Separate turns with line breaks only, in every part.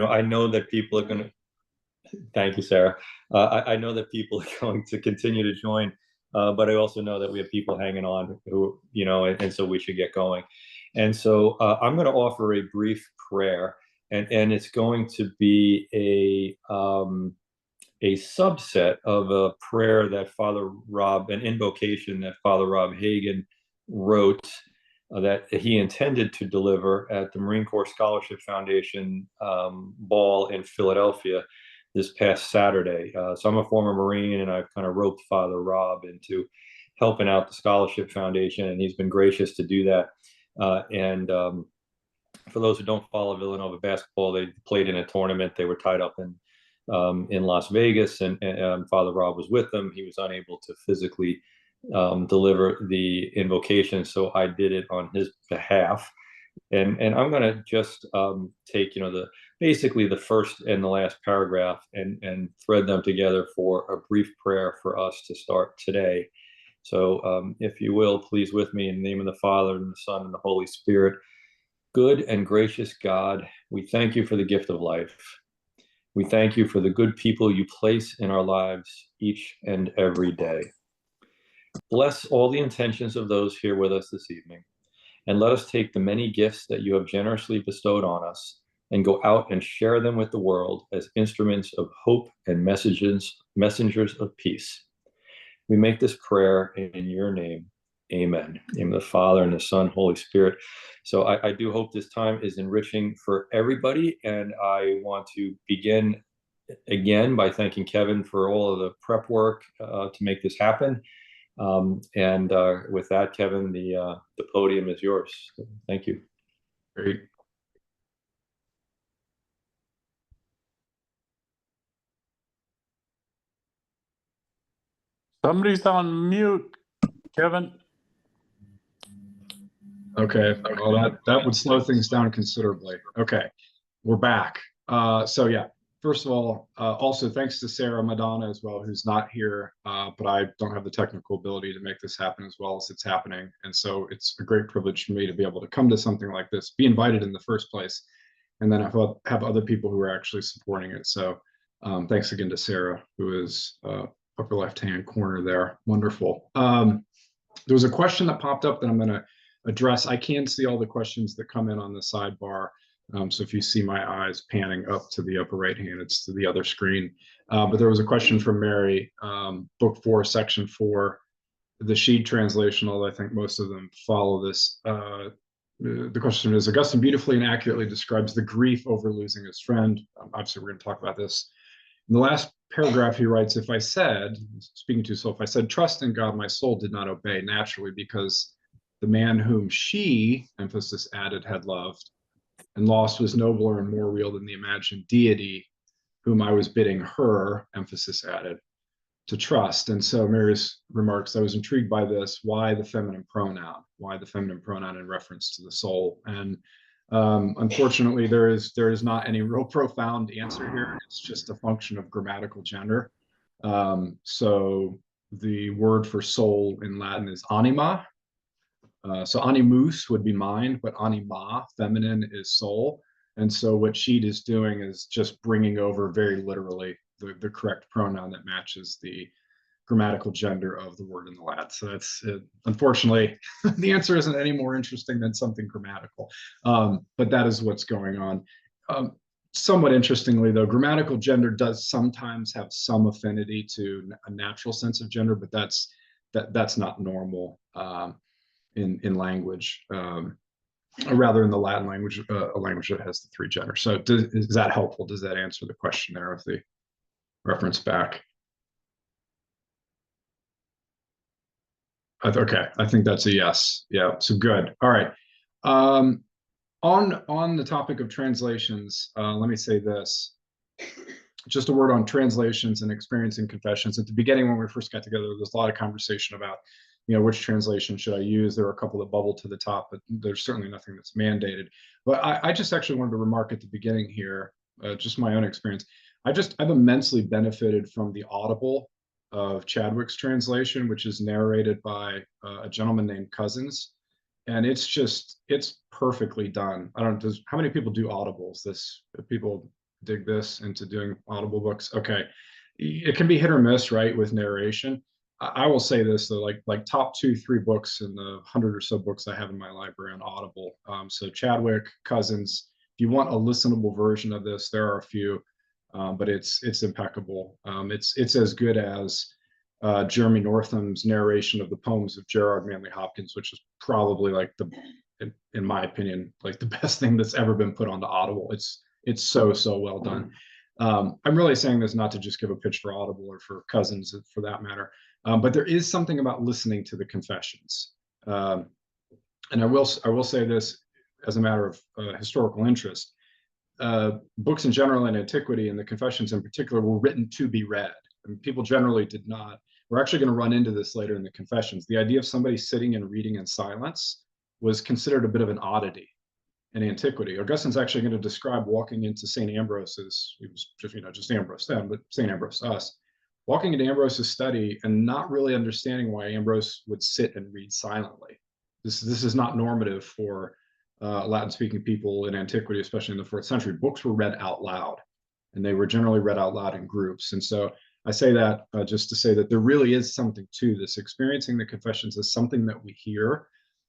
I know that people are going to, thank you, Sarah. I know that people are going to continue to join, but I also know that we have people hanging on who, and so we should get going. And so I'm going to offer a brief prayer, and it's going to be a subset of a prayer that Father Rob, an invocation that Father Rob Hagan wrote that he intended to deliver at the Marine Corps Scholarship Foundation ball in Philadelphia this past Saturday. So I'm a former Marine, and I've kind of roped Father Rob into helping out the Scholarship Foundation, and he's been gracious to do that. And for those who don't follow Villanova basketball, they played in a tournament. They were tied up in Las Vegas, and Father Rob was with them. He was unable to physically deliver the invocation, so I did it on his behalf. And I'm going to just take the basically the first and the last paragraph and thread them together for a brief prayer for us to start today. So if you will, please with me in the name of the Father and the Son and the Holy Spirit. Good and gracious God, we thank you for the gift of life. We thank you for the good people you place in our lives each and every day. Bless all the intentions of those here with us this evening, and let us take the many gifts that you have generously bestowed on us and go out and share them with the world as instruments of hope and messengers of peace. We make this prayer in your name. Amen. In the name of the Father and the Son, Holy Spirit. So I do hope this time is enriching for everybody. And I want to begin again by thanking Kevin for all of the prep work to make this happen. And with that, Kevin, the podium is yours. So thank you.
Great.
Somebody's on mute, Kevin.
Okay, well, that would slow things down considerably. Okay, we're back. So yeah, first of all, also thanks to Sarah Madonna as well, who's not here, but I don't have the technical ability to make this happen as well as it's happening. And so it's a great privilege for me to be able to come to something like this, be invited in the first place, and then have other people who are actually supporting it. So thanks again to Sarah, who is upper left-hand corner there. Wonderful. There was a question that popped up that I'm going to address. I can see all the questions that come in on the sidebar. So if you see my eyes panning up to the upper right hand, it's to the other screen. But there was a question from Mary, book 4, section 4, the Sheed translation, although I think most of them follow this. The question is, Augustine beautifully and accurately describes the grief over losing his friend. Obviously, we're going to talk about this. In the last paragraph, he writes, if I said, speaking to himself, I said, trust in God, my soul did not obey naturally because the man whom she, emphasis added, had loved and lost was nobler and more real than the imagined deity whom I was bidding her, emphasis added, to trust. And so Mary's remarks, I was intrigued by this. Why the feminine pronoun? Why the feminine pronoun in reference to the soul? And unfortunately, there is not any real profound answer here. It's just a function of grammatical gender. So the word for soul in Latin is anima. So animus would be mind, but anima, feminine, is soul. And so what Sheed is doing is just bringing over very literally the correct pronoun that matches the grammatical gender of the word in the Latin. So that's unfortunately the answer isn't any more interesting than something grammatical, but that is what's going on. Somewhat interestingly, though, grammatical gender does sometimes have some affinity to a natural sense of gender, but that's not normal in language. Or rather in the Latin language, a language that has the 3 genders. So is that helpful? Does that answer the question there of the reference back? Okay, I think that's a yes. Yeah, so good. All right. On the topic of translations, let me say this. Just a word on translations and experiencing confessions. At the beginning, when we first got together, there was a lot of conversation about, which translation should I use? There were a couple that bubbled to the top, but there's certainly nothing that's mandated. But I just actually wanted to remark at the beginning here, just my own experience. I've immensely benefited from the Audible of Chadwick's translation, which is narrated by a gentleman named Cousins. And it's perfectly done. I don't know, how many people do Audibles? People dig this into doing Audible books. Okay, it can be hit or miss, right, with narration. I will say this though, like top 2, 3 books in the 100 or so books I have in my library on Audible. So Chadwick, Cousins. If you want a listenable version of this, there are a few, but it's impeccable. It's as good as Jeremy Northam's narration of the poems of Gerard Manley Hopkins, which is probably like in my opinion, like the best thing that's ever been put onto Audible. It's so well done. I'm really saying this not to just give a pitch for Audible or for Cousins for that matter, but there is something about listening to the confessions. And I will say this as a matter of historical interest. Books in general in antiquity and the confessions in particular were written to be read. I mean, people generally did not. We're actually going to run into this later in the confessions. The idea of somebody sitting and reading in silence was considered a bit of an oddity in antiquity. Augustine's actually going to describe walking into St. Ambrose's, he was just Ambrose then, but St. Ambrose to us, walking into Ambrose's study and not really understanding why Ambrose would sit and read silently. This is not normative for Latin-speaking people in antiquity, especially in the 4th century. Books were read out loud, and they were generally read out loud in groups. And so I say that just to say that there really is something to this. Experiencing the confessions as something that we hear,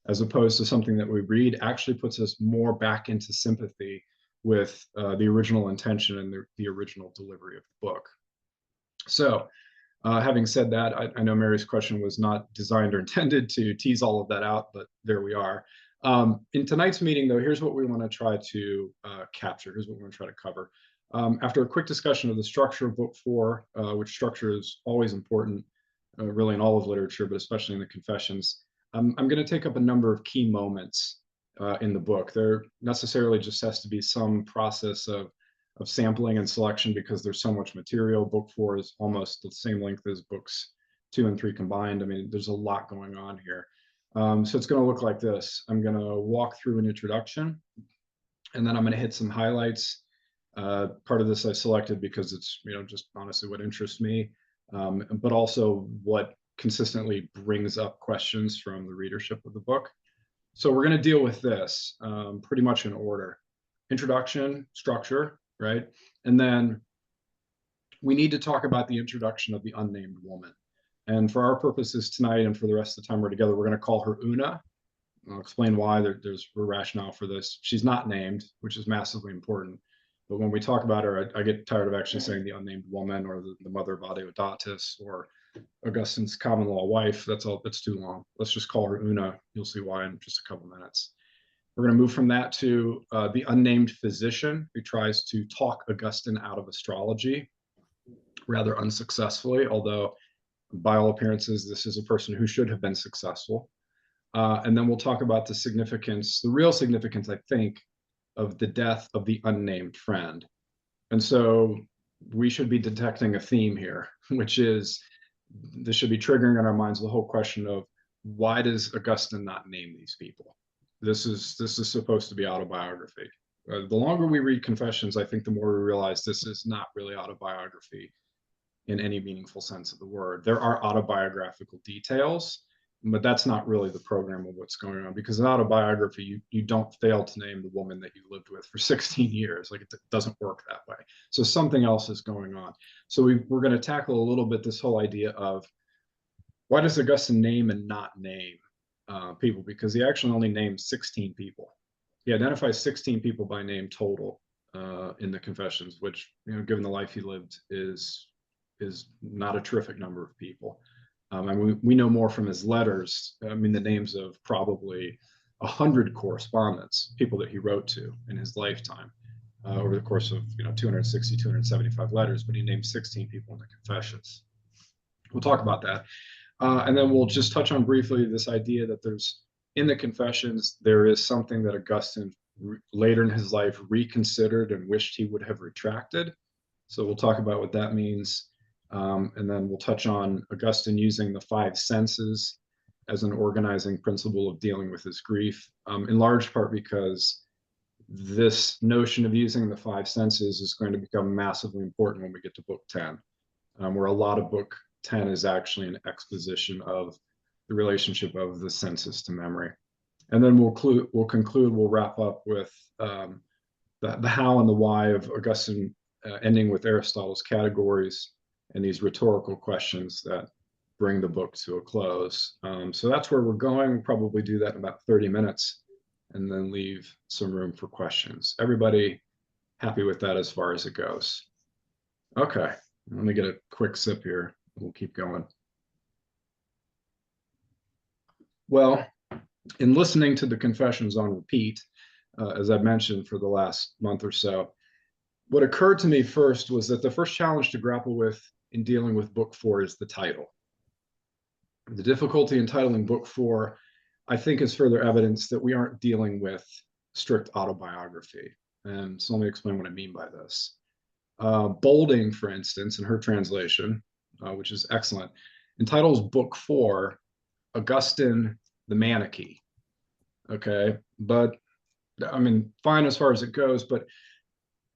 as opposed to something that we read, actually puts us more back into sympathy with the original intention and the original delivery of the book. So having said that, I know Mary's question was not designed or intended to tease all of that out, but there we are. In tonight's meeting, though, here's what we want to try to capture. Here's what we're going to try to cover. After a quick discussion of the structure of Book 4, which structure is always important, really in all of literature, but especially in the Confessions, I'm going to take up a number of key moments in the book. There necessarily just has to be some process of sampling and selection because there's so much material. Book 4 is almost the same length as books 2 and 3 combined. I mean, there's a lot going on here. So it's going to look like this. I'm going to walk through an introduction, and then I'm going to hit some highlights. Part of this I selected because it's just honestly what interests me, but also what consistently brings up questions from the readership of the book. So we're going to deal with this pretty much in order. Introduction, structure, right? And then we need to talk about the introduction of the unnamed woman. And for our purposes tonight and for the rest of the time we're together, we're going to call her Una. I'll explain why. There's a rationale for this. She's not named, which is massively important. But when we talk about her, I get tired of actually saying the unnamed woman or the mother of Adeodatus or Augustine's common law wife. That's too long. Let's just call her Una. You'll see why in just a couple minutes. We're going to move from that to the unnamed physician who tries to talk Augustine out of astrology, rather unsuccessfully, although by all appearances, this is a person who should have been successful. And then we'll talk about the real significance, I think, of the death of the unnamed friend. And so we should be detecting a theme here, which is this should be triggering in our minds the whole question of why does Augustine not name these people? This is supposed to be autobiography. The longer we read Confessions, I think the more we realize this is not really autobiography in any meaningful sense of the word. There are autobiographical details, but that's not really the program of what's going on, because in autobiography, you don't fail to name the woman that you lived with for 16 years. Like, it doesn't work that way. So something else is going on. So we're going to tackle a little bit this whole idea of why does Augustine name and not name people? Because he actually only names 16 people. He identifies 16 people by name total in the Confessions, which, given the life he lived, is not a terrific number of people. And we know more from his letters. I mean, the names of probably 100 correspondents, people that he wrote to in his lifetime over the course of 260, 275 letters, but he named 16 people in the Confessions. We'll talk about that. And then we'll just touch on briefly this idea that in the Confessions, there is something that Augustine later in his life reconsidered and wished he would have retracted. So we'll talk about what that means. And then we'll touch on Augustine using the 5 senses as an organizing principle of dealing with his grief, in large part because this notion of using the 5 senses is going to become massively important when we get to Book 10, where a lot of Book 10 is actually an exposition of the relationship of the senses to memory. And then we'll wrap up with the how and the why of Augustine ending with Aristotle's categories and these rhetorical questions that bring the book to a close. So that's where we're going. We'll probably do that in about 30 minutes and then leave some room for questions. Everybody happy with that as far as it goes? Okay, let me get a quick sip here. We'll keep going. Well, in listening to the Confessions on repeat, as I mentioned for the last month or so, what occurred to me first was that the first challenge to grapple with in dealing with book 4 is the title. The difficulty in titling book 4, I think, is further evidence that we aren't dealing with strict autobiography. And so let me explain what I mean by this. Bolding, for instance, in her translation, which is excellent, entitles book 4, Augustine the Manichae. Okay, but I mean, fine as far as it goes, but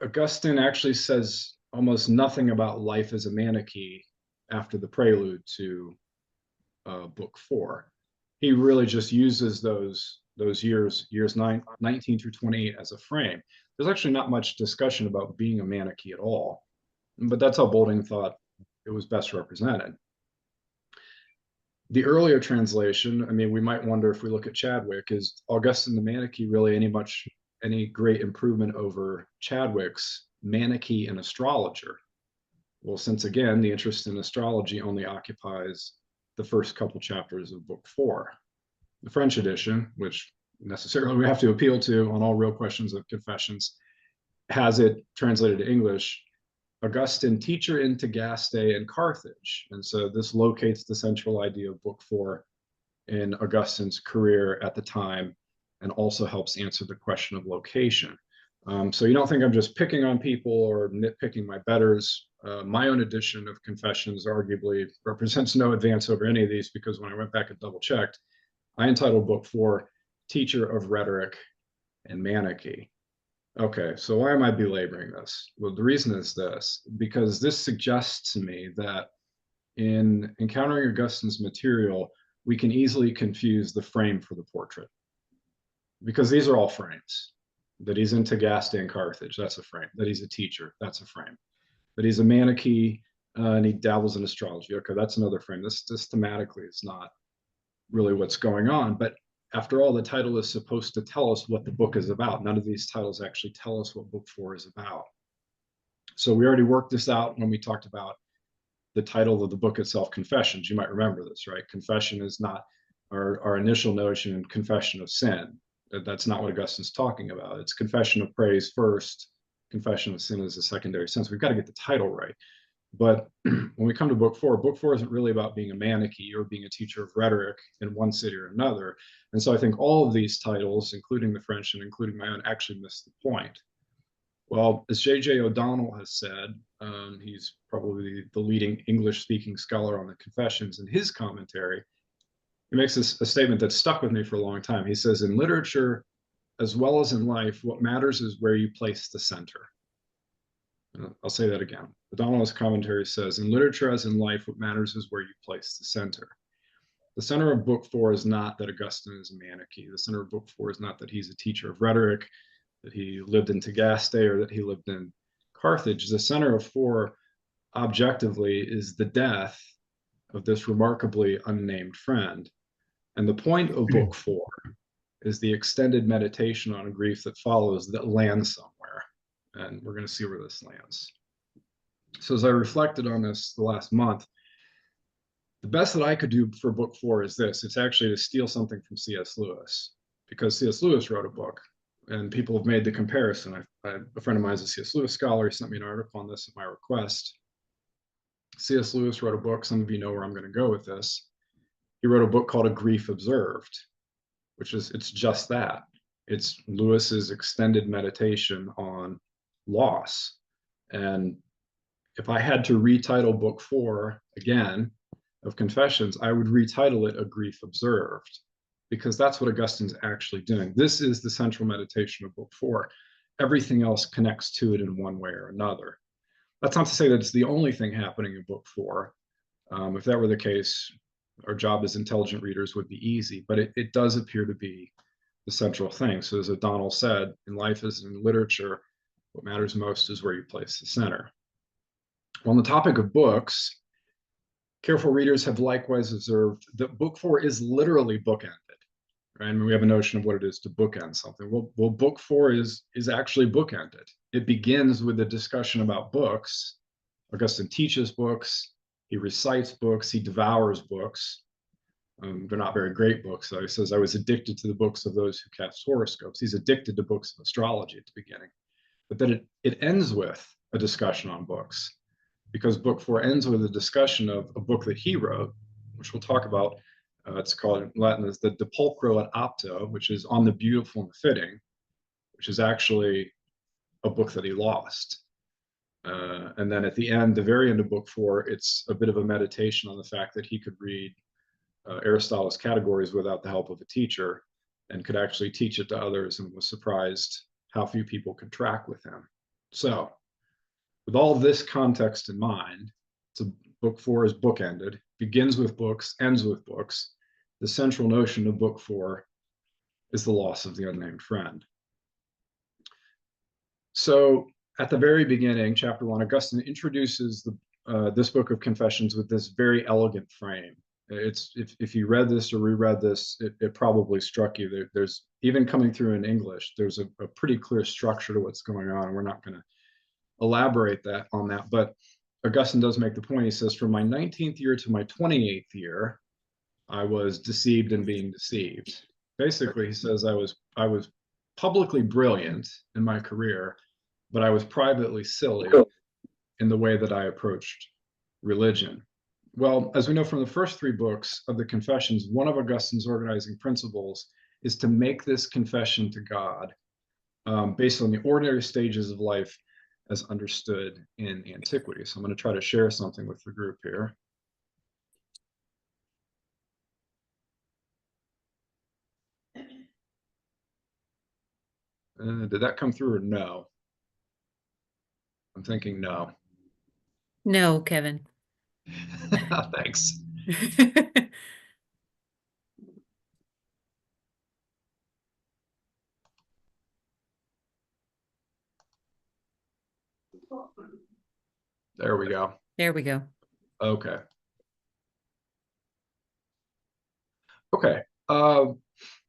Augustine actually says almost nothing about life as a Manichae after the prelude to book 4. He really just uses those years 19 through 28 as a frame. There's actually not much discussion about being a Manichae at all, but that's how Bolding thought it was best represented. The earlier translation, I mean, we might wonder if we look at Chadwick, is Augustine the Manichae really any great improvement over Chadwick's Manichae and astrologer? Well, since again, the interest in astrology only occupies the first couple chapters of book 4. The French edition, which necessarily we have to appeal to on all real questions of confessions, has it translated to English, Augustine, teacher in Tagaste and Carthage. And so this locates the central idea of book 4 in Augustine's career at the time, and also helps answer the question of location. So you don't think I'm just picking on people or nitpicking my betters. My own edition of Confessions arguably represents no advance over any of these, because when I went back and double checked, I entitled book 4, Teacher of Rhetoric and Manichae. Okay, so why am I belaboring this? Well, the reason is this, because this suggests to me that in encountering Augustine's material, we can easily confuse the frame for the portrait, because these are all frames. That he's in Tagaste and Carthage, that's a frame. That he's a teacher, that's a frame. That he's a Manichae and he dabbles in astrology, okay, that's another frame. This thematically is not really what's going on, but after all, the title is supposed to tell us what the book is about. None of these titles actually tell us what book 4 is about. So we already worked this out when we talked about the title of the book itself, Confessions. You might remember this, right? Confession is not our initial notion, confession of sin. That's not what Augustine's talking about. It's confession of praise first, confession of sin is a secondary sense. We've got to get the title right. But when we come to book 4 isn't really about being a Manichae or being a teacher of rhetoric in one city or another. And so I think all of these titles, including the French and including my own, actually miss the point. Well, as J.J. O'Donnell has said, he's probably the leading English-speaking scholar on the Confessions. In his commentary, he makes a statement that stuck with me for a long time. He says, in literature, as well as in life, what matters is where you place the center. I'll say that again. O'Donnell's commentary says, in literature as in life, what matters is where you place the center. The center of book 4 is not that Augustine is a Manichae. The center of book 4 is not that he's a teacher of rhetoric, that he lived in Tagaste, or that he lived in Carthage. The center of 4, objectively, is the death of this remarkably unnamed friend. And the point of book 4 is the extended meditation on grief that follows, that lands somewhere. And we're going to see where this lands. So as I reflected on this the last month, the best that I could do for book 4 is this. It's actually to steal something from C.S. Lewis, because C.S. Lewis wrote a book, and people have made the comparison. A friend of mine is a C.S. Lewis scholar. He sent me an article on this at my request. C.S. Lewis wrote a book. Some of you know where I'm going to go with this. He wrote a book called A Grief Observed, which is, it's just that. It's Lewis's extended meditation on loss. And if I had to retitle book 4 again of Confessions, I would retitle it A Grief Observed, because that's what Augustine's actually doing. This is the central meditation of book 4. Everything else connects to it in one way or another. That's not to say that it's the only thing happening in book 4. If that were the case, our job as intelligent readers would be easy, but it does appear to be the central thing. So as O'Donnell said, in life as in literature, What matters most is where you place the center. On the topic of books, careful readers have likewise observed that book 4 is literally bookended. Right? I mean, we have a notion of what it is to bookend something. Well, book 4 is actually bookended. It begins with a discussion about books. Augustine teaches books, he recites books, he devours books. They're not very great books, though. He says, I was addicted to the books of those who cast horoscopes. He's addicted to books of astrology at the beginning. But then it ends with a discussion on books, because book 4 ends with a discussion of a book that he wrote, which we'll talk about. It's called in Latin as the De Pulchro et Apto, which is On the Beautiful and the Fitting, which is actually a book that he lost. And then at the end, the very end of book 4, it's a bit of a meditation on the fact that he could read Aristotle's Categories without the help of a teacher, and could actually teach it to others, and was surprised how few people could track with him. So with all this context in mind, so book 4 is bookended, begins with books, ends with books. The central notion of book 4 is the loss of the unnamed friend. So at the very beginning, chapter 1, Augustine introduces this book of Confessions with this very elegant frame. It's if you read this or reread this, it probably struck you. There's even coming through in English, there's a pretty clear structure to what's going on. We're not going to elaborate on that, but Augustine does make the point. He says, from my 19th year to my 28th year, I was deceived in being deceived. Basically, he says, I was publicly brilliant in my career, but I was privately silly in the way that I approached religion. Well, as we know from the first 3 books of the Confessions, one of Augustine's organizing principles is to make this confession to God based on the ordinary stages of life as understood in antiquity. So I'm going to try to share something with the group here. Did that come through or no? I'm thinking no.
No, Kevin.
Thanks. There we go.
There we go.
Okay. Okay.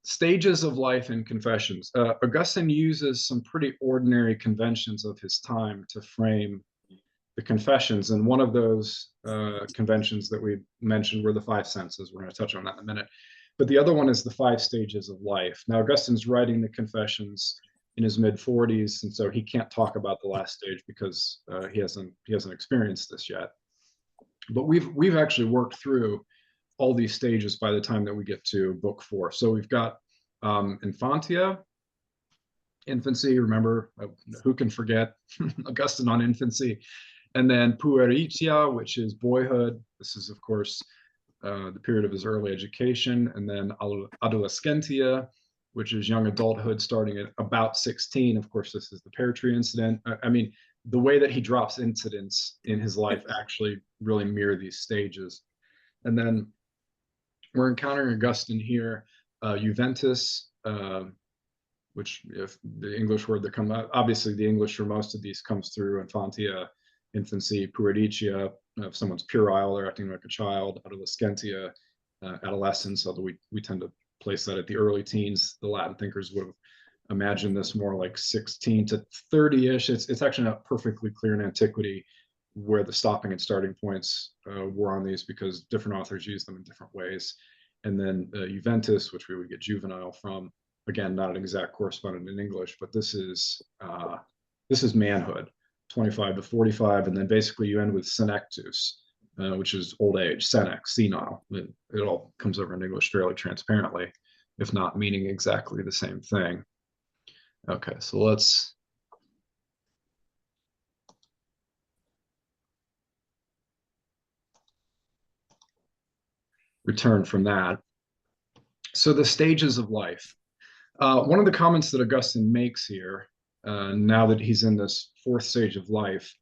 Stages of life in Confessions. Augustine uses some pretty ordinary conventions of his time to frame the Confessions, and one of those conventions that we mentioned were the 5 senses. We're going to touch on that in a minute. But the other one is the 5 stages of life. Now, Augustine's writing the Confessions in his mid-40s, and so he can't talk about the last stage because he hasn't experienced this yet. But we've actually worked through all these stages by the time that we get to book 4. So we've got infantia, infancy. Remember, who can forget Augustine on infancy? And then pueritia, which is boyhood. This is, of course, the period of his early education. And then adolescentia, which is young adulthood starting at about 16. Of course, this is the pear tree incident. I mean, the way that he drops incidents in his life actually really mirror these stages. And then we're encountering Augustine here, Juventus, which, if the English word that comes out, obviously the English for most of these comes through infantia, infancy, pueritia, if someone's puerile, they're acting like a child, adolescentia, adolescence, although we tend to place that at the early teens. The Latin thinkers would have imagined this more like 16 to 30-ish. It's actually not perfectly clear in antiquity where the stopping and starting points were on these, because different authors use them in different ways. And then Juventus, which we would get juvenile from, again, not an exact correspondent in English, but this is manhood, 25 to 45, and then basically you end with senectus, which is old age, senex, senile. It all comes over in English fairly transparently, if not meaning exactly the same thing. Okay, so let's return from that. So the stages of life. One of the comments that Augustine makes here, now that he's in this 4th stage of life,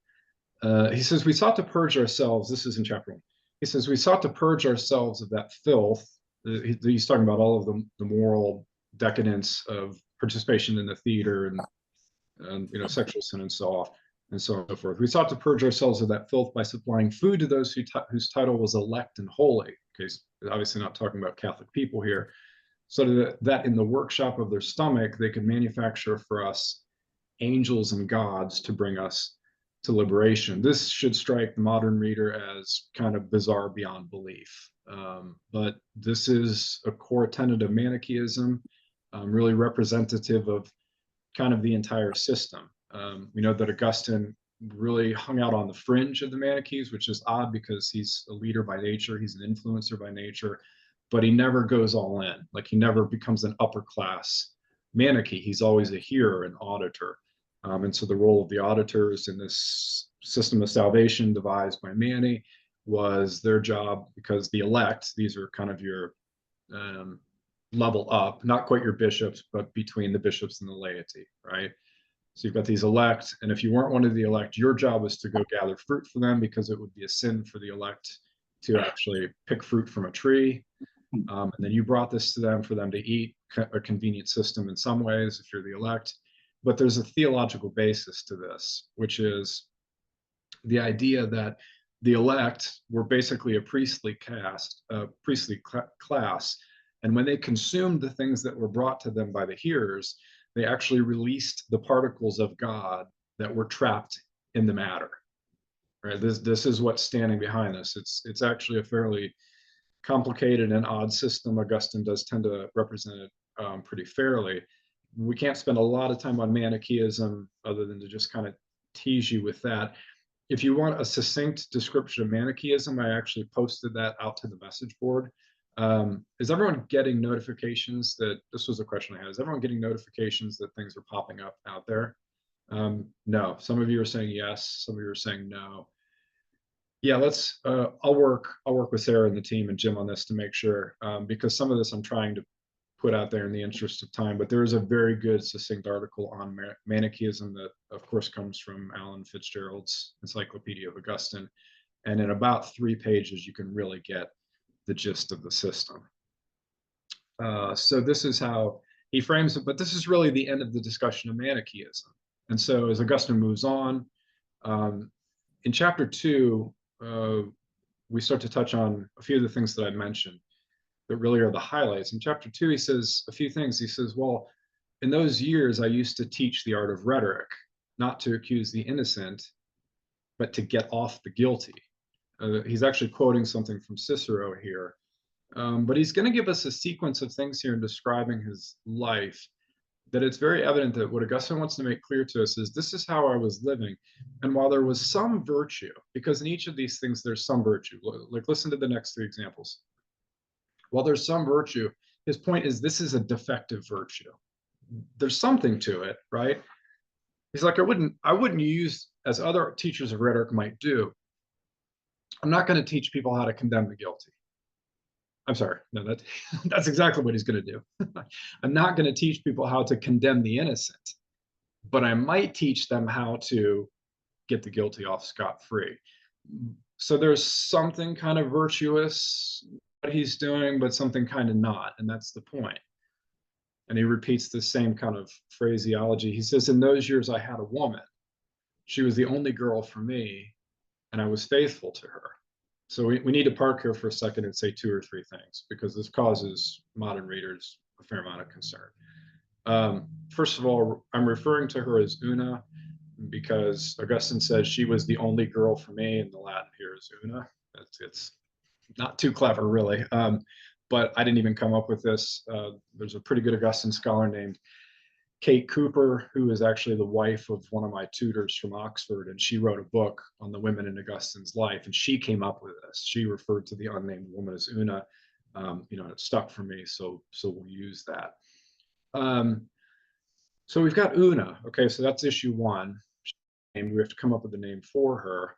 he says, we sought to purge ourselves. This is in chapter 1. He says, we sought to purge ourselves of that filth. He's talking about all of the moral decadence of participation in the theater and sexual sin and so on and so on and so forth. We sought to purge ourselves of that filth by supplying food to those whose title was elect and holy. Okay, so obviously not talking about Catholic people here. So that in the workshop of their stomach, they could manufacture for us angels and gods to bring us to liberation. This should strike the modern reader as kind of bizarre beyond belief. But this is a core tenet of Manichaeism, really representative of kind of the entire system. We know that Augustine really hung out on the fringe of the Manichees, which is odd because he's a leader by nature, he's an influencer by nature, but he never goes all in. Like, he never becomes an upper class Manichee. He's always a hearer, an auditor. And so the role of the auditors in this system of salvation devised by Mani was their job, because the elect, these are kind of your level up, not quite your bishops, but between the bishops and the laity, right? So you've got these elect, and if you weren't one of the elect, your job was to go gather fruit for them, because it would be a sin for the elect to actually pick fruit from a tree. And then you brought this to them for them to eat, a convenient system in some ways if you're the elect. But there's a theological basis to this, which is the idea that the elect were basically a priestly class. And when they consumed the things that were brought to them by the hearers, they actually released the particles of God that were trapped in the matter. Right? This is what's standing behind this. It's actually a fairly complicated and odd system. Augustine does tend to represent it pretty fairly. We can't spend a lot of time on Manichaeism other than to just kind of tease you with that. If you want a succinct description of Manichaeism, I actually posted that out to the message board. Is everyone getting notifications that, this was a question I had, is everyone getting notifications that things are popping up out there? No, some of you are saying yes, some of you are saying no. Yeah, let's, I'll work with Sarah and the team and Jim on this to make sure, because some of this I'm trying to put out there in the interest of time, but there is a very good succinct article on Manichaeism that of course comes from Alan Fitzgerald's Encyclopedia of Augustine. And in about 3 pages, you can really get the gist of the system. So this is how he frames it, but this is really the end of the discussion of Manichaeism. And so as Augustine moves on, in chapter 2, we start to touch on a few of the things that I mentioned that really are the highlights. In chapter 2, he says a few things. He says, well, in those years, I used to teach the art of rhetoric, not to accuse the innocent, but to get off the guilty. He's actually quoting something from Cicero here, but he's going to give us a sequence of things here in describing his life, that it's very evident that what Augustine wants to make clear to us is this is how I was living. And while there was some virtue, because in each of these things, there's some virtue, like listen to the next 3 examples. While there's some virtue, his point is this is a defective virtue. There's something to it, right? He's like, I wouldn't use, as other teachers of rhetoric might do, I'm not going to teach people how to condemn the guilty. I'm sorry, no, that's exactly what he's going to do. I'm not going to teach people how to condemn the innocent, but I might teach them how to get the guilty off scot-free. So there's something kind of virtuous what he's doing, but something kind of not, and that's the point. And he repeats the same kind of phraseology. He says, in those years I had a woman. She was the only girl for me, and I was faithful to her. So we need to park here for a second and say 2 or 3 things, because this causes modern readers a fair amount of concern. First of all, I'm referring to her as una, because Augustine says she was the only girl for me, and the Latin here is una. It's not too clever, really, but I didn't even come up with this. There's a pretty good Augustine scholar named Kate Cooper, who is actually the wife of one of my tutors from Oxford, and she wrote a book on the women in Augustine's life, and she came up with this. She referred to the unnamed woman as una. It stuck for me, so we'll use that. So we've got una. Okay, so that's issue 1, and we have to come up with a name for her.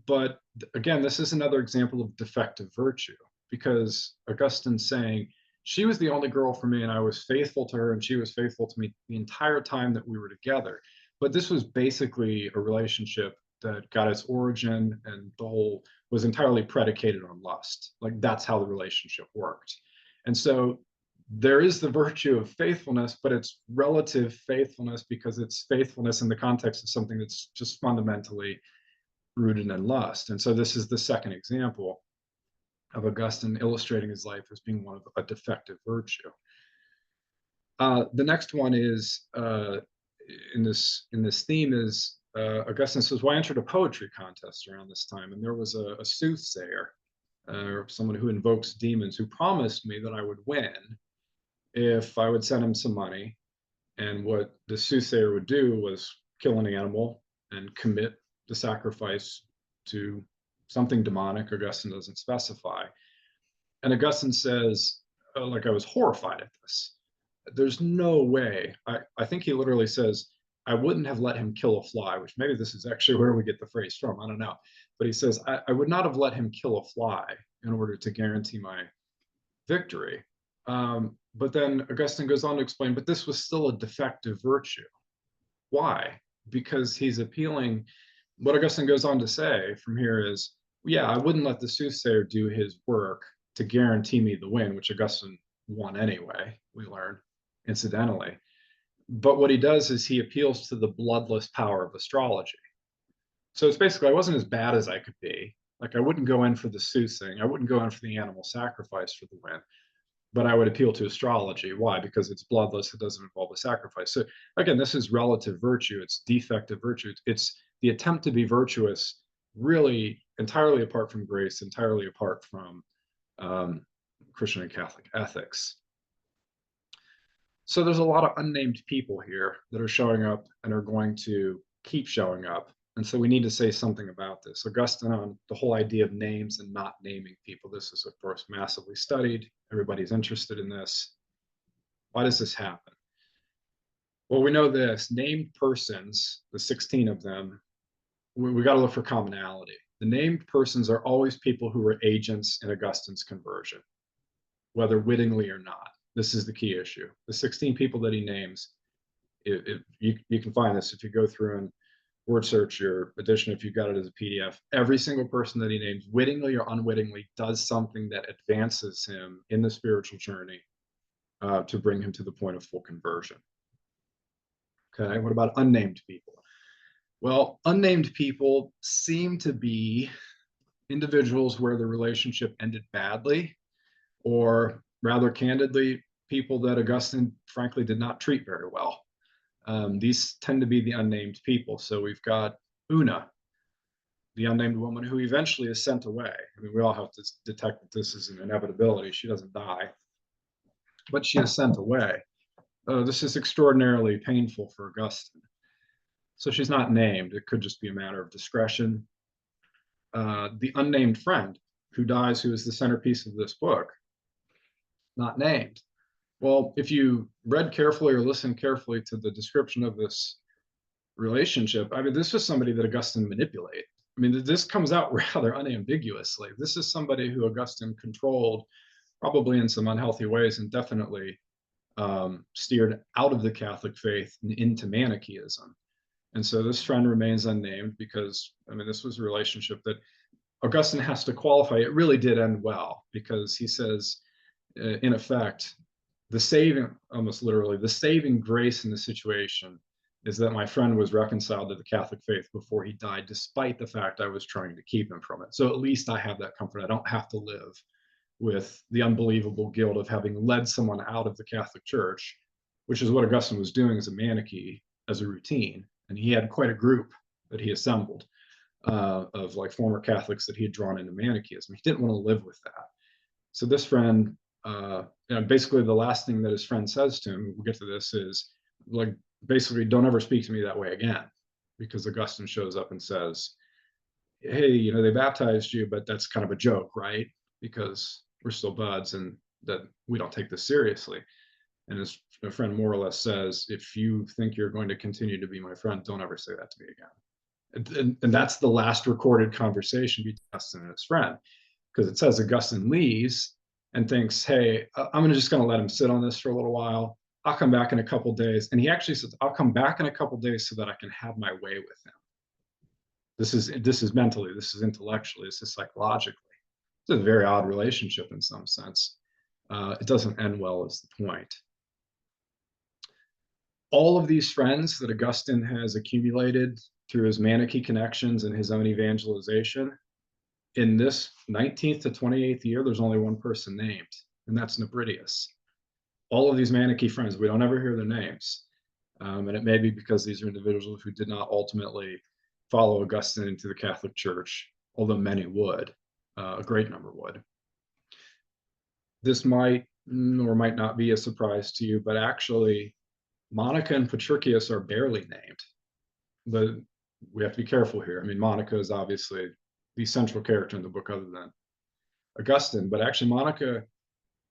But again, this is another example of defective virtue, because Augustine's saying she was the only girl for me, and I was faithful to her, and she was faithful to me the entire time that we were together. But this was basically a relationship that got its origin, and the whole was entirely predicated on lust. Like, that's how the relationship worked. And so there is the virtue of faithfulness, but it's relative faithfulness because it's faithfulness in the context of something that's just fundamentally rooted in lust. And so this is the second example of Augustine illustrating his life as being one of a defective virtue. The next one is in this theme is Augustine says, well, I entered a poetry contest around this time, and there was a soothsayer, or someone who invokes demons, who promised me that I would win if I would send him some money. And what the soothsayer would do was kill an animal and commit the sacrifice to something demonic. Augustine doesn't specify. And Augustine says, like, I was horrified at this. There's no way. I think he literally says, I wouldn't have let him kill a fly, which maybe this is actually where we get the phrase from. I don't know. But he says, I would not have let him kill a fly in order to guarantee my victory. But then Augustine goes on to explain, but this was still a defective virtue. Why? Because he's appealing. What Augustine goes on to say from here is, yeah, I wouldn't let the soothsayer do his work to guarantee me the win, which Augustine won anyway, we learn, incidentally. But what he does is he appeals to the bloodless power of astrology. So it's basically, I wasn't as bad as I could be. Like, I wouldn't go in for the soothsaying. I wouldn't go in for the animal sacrifice for the win. But I would appeal to astrology. Why? Because it's bloodless. It doesn't involve a sacrifice. So again, this is relative virtue. It's defective virtue. It's the attempt to be virtuous, really entirely apart from grace, entirely apart from Christian and Catholic ethics. So there's a lot of unnamed people here that are showing up and are going to keep showing up. And so we need to say something about this. Augustine on the whole idea of names and not naming people. This is, of course, massively studied. Everybody's interested in this. Why does this happen? Well, we know this. Named persons, the 16 of them, we got to look for commonality. The named persons are always people who were agents in Augustine's conversion, whether wittingly or not. This is the key issue. The 16 people that he names, you can find this if you go through and word search your edition, if you've got it as a PDF. Every single person that he names, wittingly or unwittingly, does something that advances him in the spiritual journey to bring him to the point of full conversion. Okay, what about unnamed people? Well, unnamed people seem to be individuals where the relationship ended badly, or rather candidly, people that Augustine frankly did not treat very well. These tend to be the unnamed people. So we've got Una, the unnamed woman who eventually is sent away. I mean, we all have to detect that this is an inevitability. She doesn't die, but she is sent away. This is extraordinarily painful for Augustine. So she's not named. It could just be a matter of discretion. The unnamed friend who dies, who is the centerpiece of this book, not named. Well, if you read carefully or listened carefully to the description of this relationship, I mean, this was somebody that Augustine manipulated. I mean, this comes out rather unambiguously. This is somebody who Augustine controlled, probably in some unhealthy ways, and definitely steered out of the Catholic faith and into Manichaeism. And so this friend remains unnamed because, I mean, this was a relationship that Augustine has to qualify. It really did end well, because he says, in effect, the saving, almost literally, the saving grace in the situation is that my friend was reconciled to the Catholic faith before he died, despite the fact I was trying to keep him from it. So at least I have that comfort. I don't have to live with the unbelievable guilt of having led someone out of the Catholic Church, which is what Augustine was doing as a Manichae, as a routine. And he had quite a group that he assembled of like former Catholics that he had drawn into Manichaeism. He didn't want to live with that. So this friend, basically the last thing that his friend says to him, we'll get to this, is like, basically, don't ever speak to me that way again, because Augustine shows up and says, hey, you know, they baptized you, but that's kind of a joke, right? Because we're still buds and that we don't take this seriously. And his friend more or less says, if you think you're going to continue to be my friend, don't ever say that to me again. And that's the last recorded conversation between Augustine and his friend, because it says Augustine leaves and thinks, hey, I'm just going to let him sit on this for a little while. I'll come back in a couple days. And he actually says, I'll come back in a couple days so that I can have my way with him. This is mentally, this is intellectually, this is psychologically. It's a very odd relationship in some sense. It doesn't end well is the point. All of these friends that Augustine has accumulated through his Manichae connections and his own evangelization, in this 19th to 28th year, there's only one person named, and that's Nebridius. All of these Manichae friends, we don't ever hear their names. And it may be because these are individuals who did not ultimately follow Augustine into the Catholic Church, although many would, a great number would. This might or might not be a surprise to you, but actually, Monica and Patricius are barely named. But we have to be careful here. I mean, Monica is obviously the central character in the book other than Augustine, but actually Monica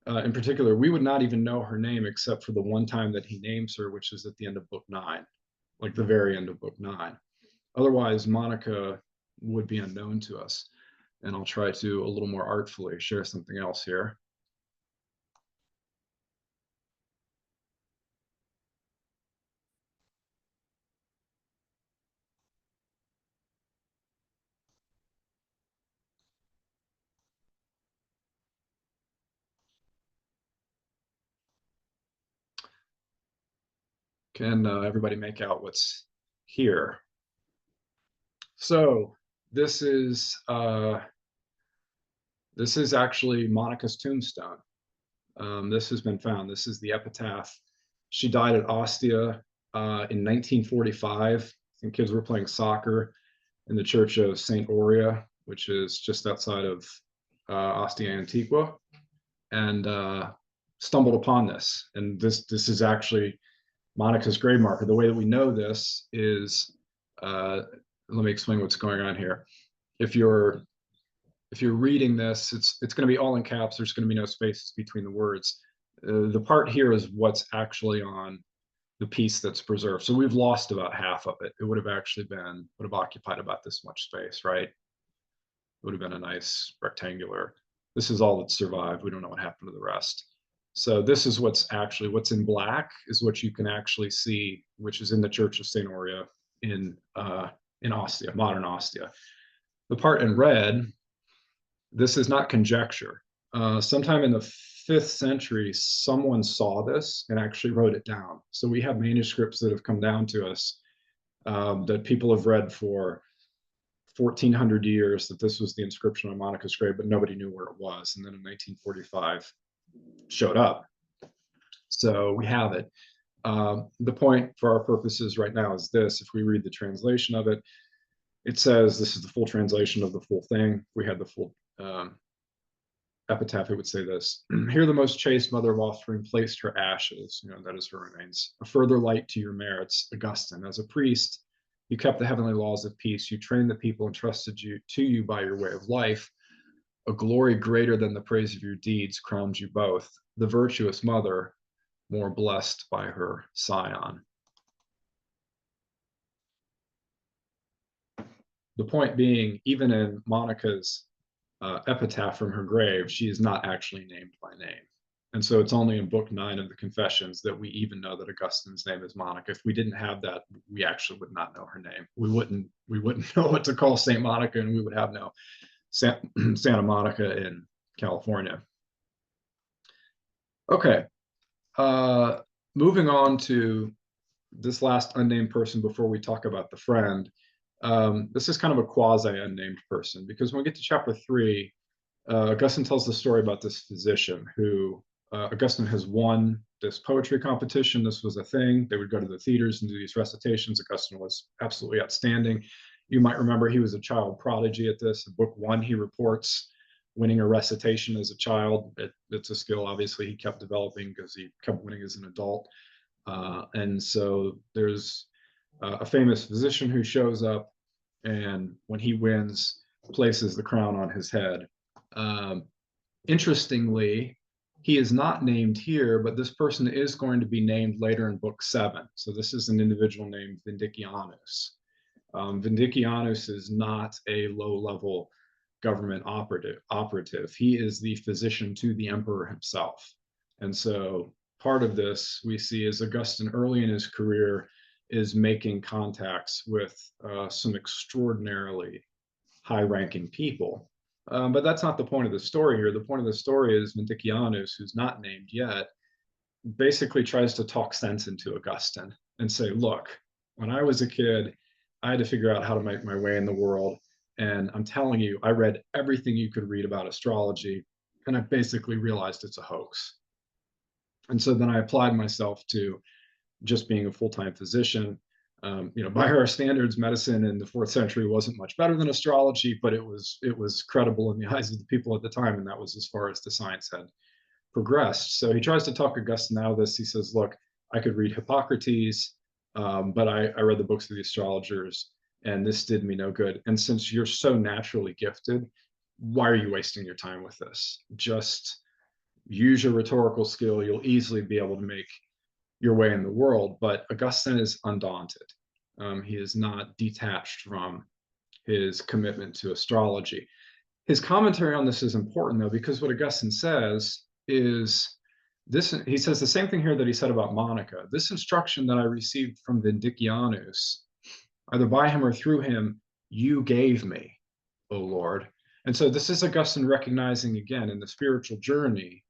in particular, we would not even know her name except for the one time that he names her, which is at the end of book 9, like the very end of book 9. Otherwise, Monica would be unknown to us. And I'll try to, a little more artfully, share something else here. Can everybody make out what's here? So this is actually Monica's tombstone. This has been found. This is the epitaph. She died at Ostia in 1945. I think kids were playing soccer in the church of St. Aurea, which is just outside of Ostia Antiqua, and stumbled upon this. And this is actually Monica's grave marker. The way that we know this is, let me explain what's going on here. If you're reading this, it's going to be all in caps. There's going to be no spaces between the words. The part here is what's actually on the piece that's preserved. So we've lost about half of it. It would have occupied about this much space, right? It would have been a nice rectangular. This is all that survived. We don't know what happened to the rest. So this is what's in black is what you can actually see, which is in the Church of St. Aurea in Ostia, modern Ostia. The part in red, this is not conjecture. Sometime in the 5th century, someone saw this and actually wrote it down. So we have manuscripts that have come down to us that people have read for 1400 years, that this was the inscription on Monica's grave, but nobody knew where it was. And then in 1945, showed up. So we have it. The point for our purposes right now is this. If we read the translation of it, it says, this is the full translation of the full thing. If we had the full epitaph, it would say this: here the most chaste mother of offspring placed her ashes, that is her remains, a further light to your merits, Augustine. As a priest, you kept the heavenly laws of peace. You trained the people entrusted to you by your way of life. A glory greater than the praise of your deeds crowns you both, the virtuous mother, more blessed by her scion. The point being, even in Monica's epitaph from her grave, she is not actually named by name. And so it's only in book 9 of the Confessions that we even know that Augustine's name is Monica. If we didn't have that, we actually would not know her name. We wouldn't know what to call Saint Monica, and we would have no Santa Monica in California. Okay, moving on to this last unnamed person before we talk about the friend. This is kind of a quasi-unnamed person, because when we get to chapter 3, Augustine tells the story about this physician who Augustine has won this poetry competition. This was a thing. They would go to the theaters and do these recitations. Augustine was absolutely outstanding. You might remember he was a child prodigy at this. In book 1, he reports winning a recitation as a child. It's a skill, obviously, he kept developing because he kept winning as an adult. And so there's a famous physician who shows up, and when he wins, places the crown on his head. Interestingly, he is not named here, but this person is going to be named later in book 7. So this is an individual named Vindicianus. Vindicianus is not a low-level government operative. He is the physician to the emperor himself. And so part of this we see is Augustine early in his career is making contacts with some extraordinarily high-ranking people. But that's not the point of the story here. The point of the story is Vindicianus, who's not named yet, basically tries to talk sense into Augustine and say, look, when I was a kid, I had to figure out how to make my way in the world. And I'm telling you, I read everything you could read about astrology, and I basically realized it's a hoax. And so then I applied myself to just being a full-time physician. By our standards, medicine in the 4th century wasn't much better than astrology, but it was credible in the eyes of the people at the time, and that was as far as the science had progressed. So he tries to talk Augustine out of this. He says, look, I could read Hippocrates, but I read the books of the astrologers, and this did me no good. And since you're so naturally gifted, why are you wasting your time with this? Just use your rhetorical skill. You'll easily be able to make your way in the world. But Augustine is undaunted. He is not detached from his commitment to astrology. His commentary on this is important, though, because what Augustine says is this. He says the same thing here that he said about Monica. This instruction that I received from Vindicianus, either by him or through him, you gave me, O Lord. And so this is Augustine recognizing again in the spiritual journey,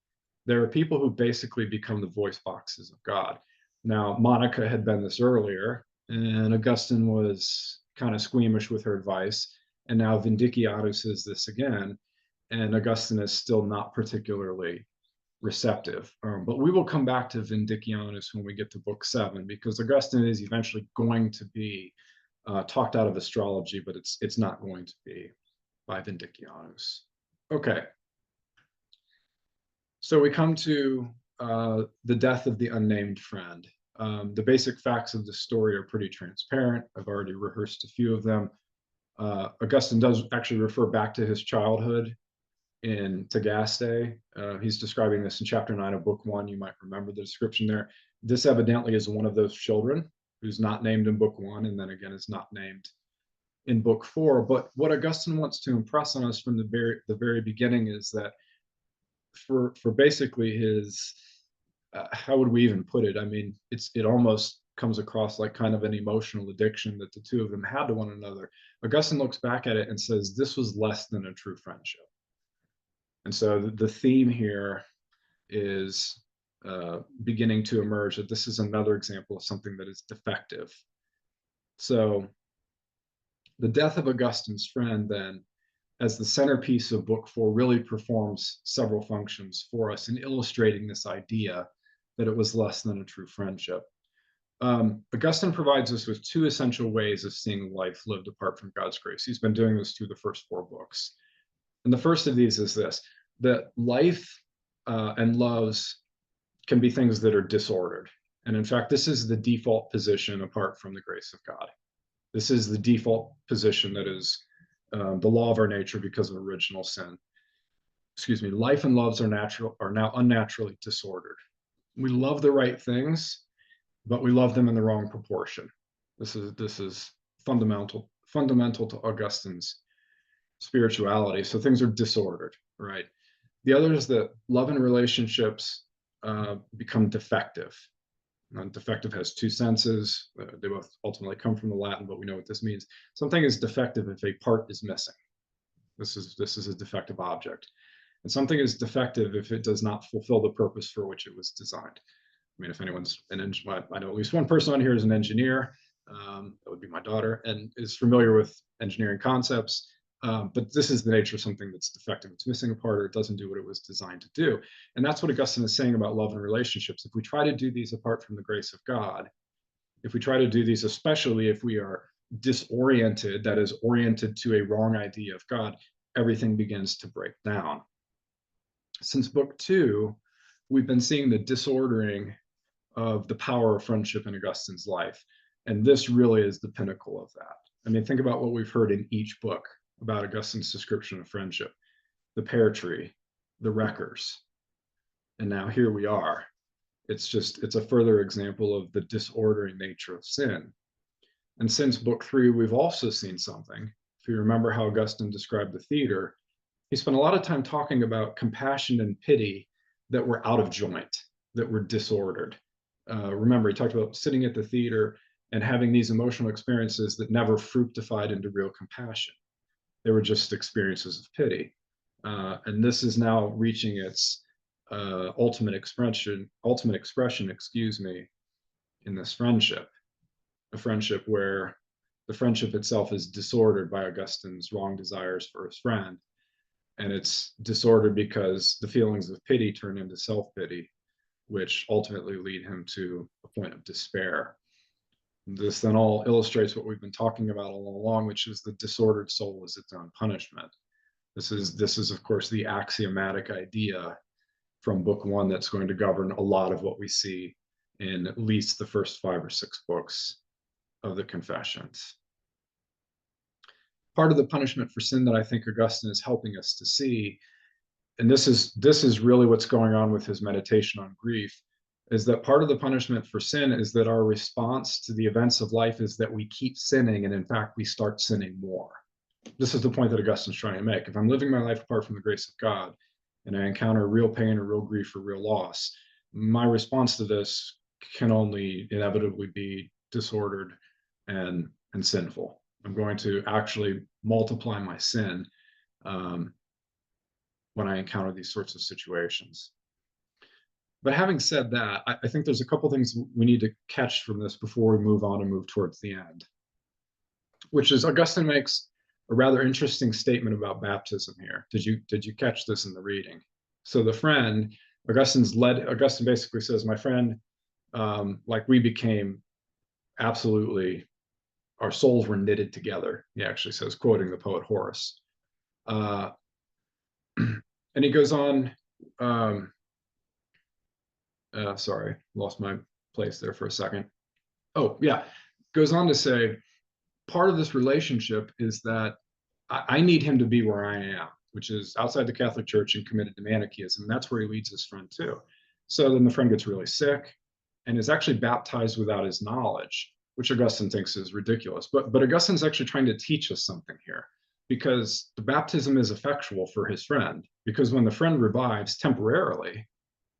there are people who basically become the voice boxes of God. Now, Monica had been this earlier, and Augustine was kind of squeamish with her advice. And now Vindicianus is this again, and Augustine is still not particularly receptive. But we will come back to Vindicianus when we get to book 7, because Augustine is eventually going to be talked out of astrology, but it's not going to be by Vindicianus. Okay. So we come to the death of the unnamed friend. The basic facts of the story are pretty transparent. I've already rehearsed a few of them. Augustine does actually refer back to his childhood in Tagaste. He's describing this in chapter 9 of book 1. You might remember the description there. This evidently is one of those children who's not named in book 1, and then again is not named in book 4. But what Augustine wants to impress on us from the very beginning is that for basically his, how would we even put it? I mean, it almost comes across like kind of an emotional addiction that the two of them had to one another. Augustine looks back at it and says, this was less than a true friendship. And so the theme here is beginning to emerge that this is another example of something that is defective. So the death of Augustine's friend then, as the centerpiece of book 4, really performs several functions for us in illustrating this idea that it was less than a true friendship. Augustine provides us with 2 essential ways of seeing life lived apart from God's grace. He's been doing this through the first 4 books. And the first of these is this, that life and loves can be things that are disordered. And in fact, this is the default position apart from the grace of God. This is the default position that is the law of our nature because of original sin. Excuse me, life and loves are now unnaturally disordered. We love the right things, but we love them in the wrong proportion. This is fundamental to Augustine's spirituality. So things are disordered, right? The other is that love and relationships become defective. Defective has 2 senses. They both ultimately come from the Latin, but we know what this means. Something is defective if a part is missing. This is a defective object. And something is defective if it does not fulfill the purpose for which it was designed. I mean, if anyone's an engineer, I know at least one person on here is an engineer. That would be my daughter, and is familiar with engineering concepts. But this is the nature of something that's defective. It's missing a part, or it doesn't do what it was designed to do. And that's what Augustine is saying about love and relationships. If we try to do these apart from the grace of God, if we try to do these, especially if we are disoriented, that is oriented to a wrong idea of God, everything begins to break down. Since book 2, we've been seeing the disordering of the power of friendship in Augustine's life. And this really is the pinnacle of that. I mean, think about what we've heard in each book about Augustine's description of friendship: the pear tree, the wreckers. And now here we are. It's a further example of the disordering nature of sin. And since book 3, we've also seen something. If you remember how Augustine described the theater, he spent a lot of time talking about compassion and pity that were out of joint, that were disordered. Remember, he talked about sitting at the theater and having these emotional experiences that never fructified into real compassion. They were just experiences of pity. And this is now reaching its ultimate expression, excuse me, in this friendship, a friendship where the friendship itself is disordered by Augustine's wrong desires for his friend. And it's disordered because the feelings of pity turn into self-pity, which ultimately lead him to a point of despair. This then all illustrates what we've been talking about all along, which is the disordered soul is its own punishment. This is of course the axiomatic idea from book one that's going to govern a lot of what we see in at least the first 5 or 6 books of the Confessions. Part of the punishment for sin that I think Augustine is helping us to see, and this is really what's going on with his meditation on grief, is that part of the punishment for sin is that our response to the events of life is that we keep sinning, and in fact we start sinning more. This is the point that Augustine's trying to make. If I'm living my life apart from the grace of God, and I encounter real pain or real grief or real loss, my response to this can only inevitably be disordered and sinful. I'm going to actually multiply my sin when I encounter these sorts of situations. But having said that, I think there's a couple things we need to catch from this before we move on and move towards the end, which is Augustine makes a rather interesting statement about baptism here. Did you catch this in the reading? So the friend, Augustine basically says, my friend, like we became absolutely, our souls were knitted together. He actually says, quoting the poet Horace. And he goes on, sorry, lost my place there for a second. Oh, yeah, goes on to say, part of this relationship is that I need him to be where I am, which is outside the Catholic Church and committed to Manichaeism. That's where he leads his friend to. So then the friend gets really sick and is actually baptized without his knowledge, which Augustine thinks is ridiculous. But Augustine's actually trying to teach us something here, because the baptism is effectual for his friend, because when the friend revives temporarily,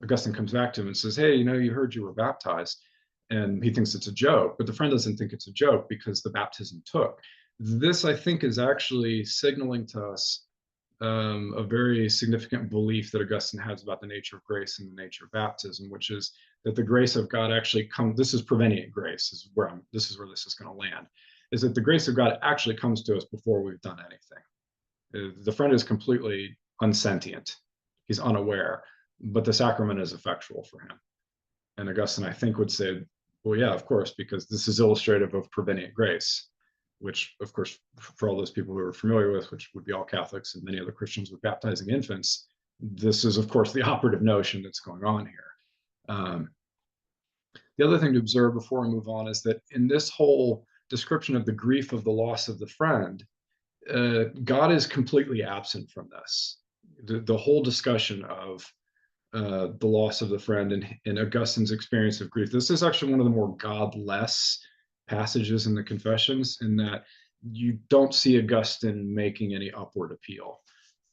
Augustine comes back to him and says, hey, you heard you were baptized. And he thinks it's a joke, but the friend doesn't think it's a joke because the baptism took. This, I think, is actually signaling to us a very significant belief that Augustine has about the nature of grace and the nature of baptism, which is that the grace of God actually comes. This is prevenient grace. This is where this is going to land. Is that the grace of God actually comes to us before we've done anything. The friend is completely unsentient. He's unaware, but the sacrament is effectual for him. And Augustine, I think, would say, well, yeah, of course, because this is illustrative of prevenient grace, which, of course, for all those people who are familiar with, which would be all Catholics and many other Christians with baptizing infants, this is, of course, the operative notion that's going on here. The other thing to observe before we move on is that in this whole description of the grief of the loss of the friend, God is completely absent from this. The whole discussion of the loss of the friend and Augustine's experience of grief. This is actually one of the more godless passages in the Confessions, in that you don't see Augustine making any upward appeal.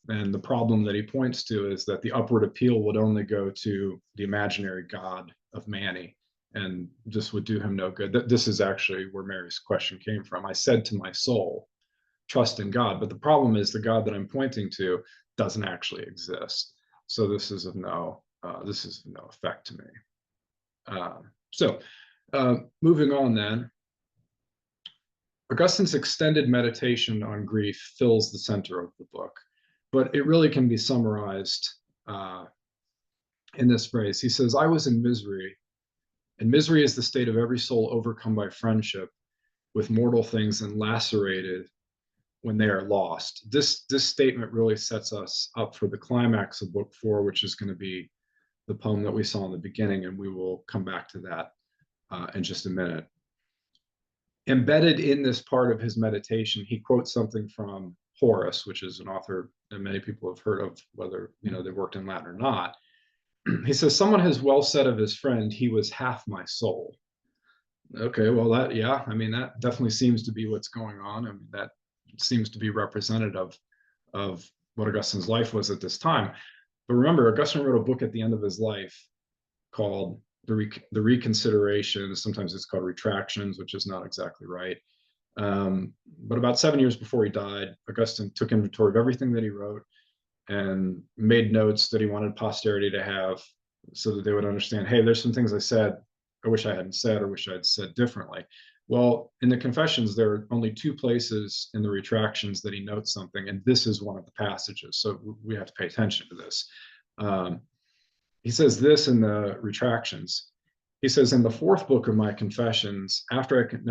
And the problem that he points to is that the upward appeal would only go to the imaginary God of Mani, and this would do him no good. This is actually where Mary's question came from. I said to my soul, trust in God. But the problem is the God that I'm pointing to doesn't actually exist. So this is of no effect to me. Moving on then, Augustine's extended meditation on grief fills the center of the book, but it really can be summarized in this phrase. He says, I was in misery, and misery is the state of every soul overcome by friendship with mortal things and lacerated when they are lost. This statement really sets us up for the climax of book 4, which is going to be the poem that we saw in the beginning, and we will come back to that in just a minute. Embedded in this part of his meditation, he quotes something from Horace, which is an author that many people have heard of, whether they worked in Latin or not. He says, someone has well said of his friend, he was half my soul. Okay, well, that definitely seems to be what's going on. I mean, that seems to be representative of what Augustine's life was at this time. But remember, Augustine wrote a book at the end of his life called the Reconsideration. Sometimes it's called Retractions, which is not exactly right. But about 7 years before he died, Augustine took inventory of everything that he wrote and made notes that he wanted posterity to have so that they would understand, hey, there's some things I said I wish I hadn't said or wish I had said differently. Well, in the Confessions, there are only 2 places in the retractions that he notes something, and this is one of the passages. So we have to pay attention to this. He says this in the retractions. He says, in the 4th book of my Confessions, now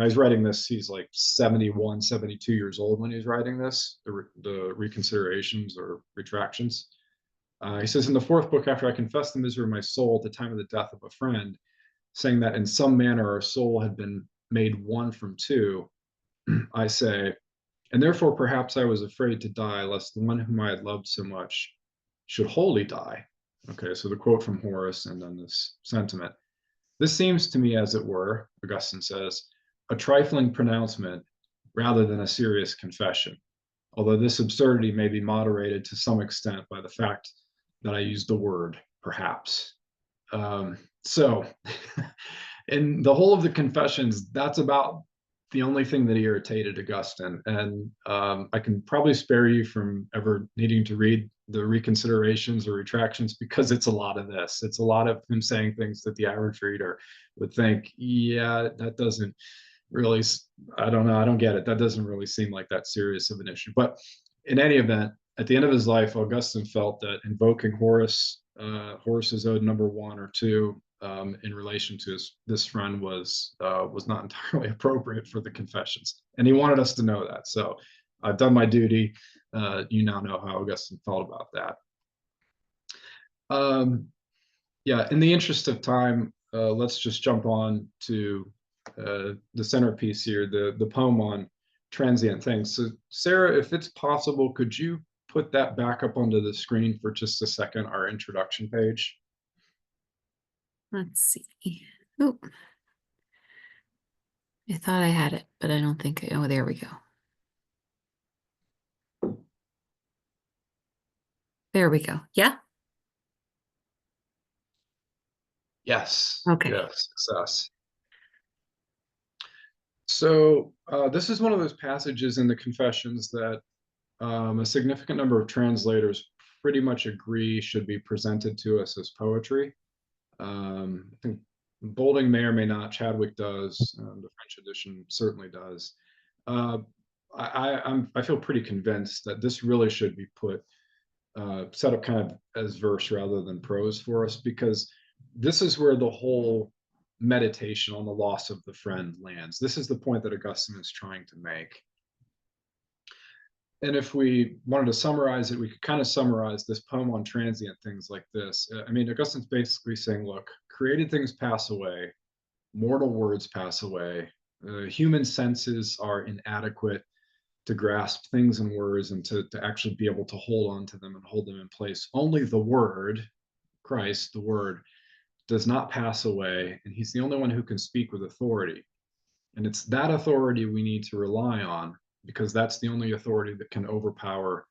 he's writing this, he's like 71, 72 years old when he's writing this, the reconsiderations or retractions. He says, in the 4th book, after I confessed the misery of my soul at the time of the death of a friend, saying that in some manner our soul had been made one from 2, I say, and therefore perhaps I was afraid to die, lest the one whom I had loved so much should wholly die. Okay, so the quote from Horace and then this sentiment. This seems to me, as it were, Augustine says, a trifling pronouncement rather than a serious confession, although this absurdity may be moderated to some extent by the fact that I used the word perhaps. So in the whole of the Confessions, that's about the only thing that irritated Augustine. And I can probably spare you from ever needing to read the reconsiderations or retractions, because it's a lot of this. It's a lot of him saying things that the average reader would think, yeah, that doesn't really, I don't know, I don't get it. That doesn't really seem like that serious of an issue. But in any event, at the end of his life, Augustine felt that invoking Horace's Ode number 1 or 2 in relation to this friend was not entirely appropriate for the Confessions, and he wanted us to know that. So I've done my duty. You now know how Augustine felt about that. Yeah, in the interest of time, let's just jump on to the centerpiece here, the poem on transient things. So Sarah, if it's possible, could you put that back up onto the screen for just a second, our introduction page?
Let's see. Oh, I thought I had it, but I don't think. Oh, there we go. There we go. Yeah.
Yes.
Okay.
Yes, success. So this is one of those passages in the Confessions that a significant number of translators pretty much agree should be presented to us as poetry. I think Bolding may or may not, Chadwick does, the French edition certainly does. I feel pretty convinced that this really should be set up kind of as verse rather than prose for us, because this is where the whole meditation on the loss of the friend lands. This is the point that Augustine is trying to make. And if we wanted to summarize it, we could kind of summarize this poem on transient things like this. I mean, Augustine's basically saying, look, created things pass away, mortal words pass away, human senses are inadequate to grasp things and words and to actually be able to hold on to them and hold them in place. Only the Word, Christ, the Word, does not pass away, and he's the only one who can speak with authority. And it's that authority we need to rely on, because that's the only authority that can overpower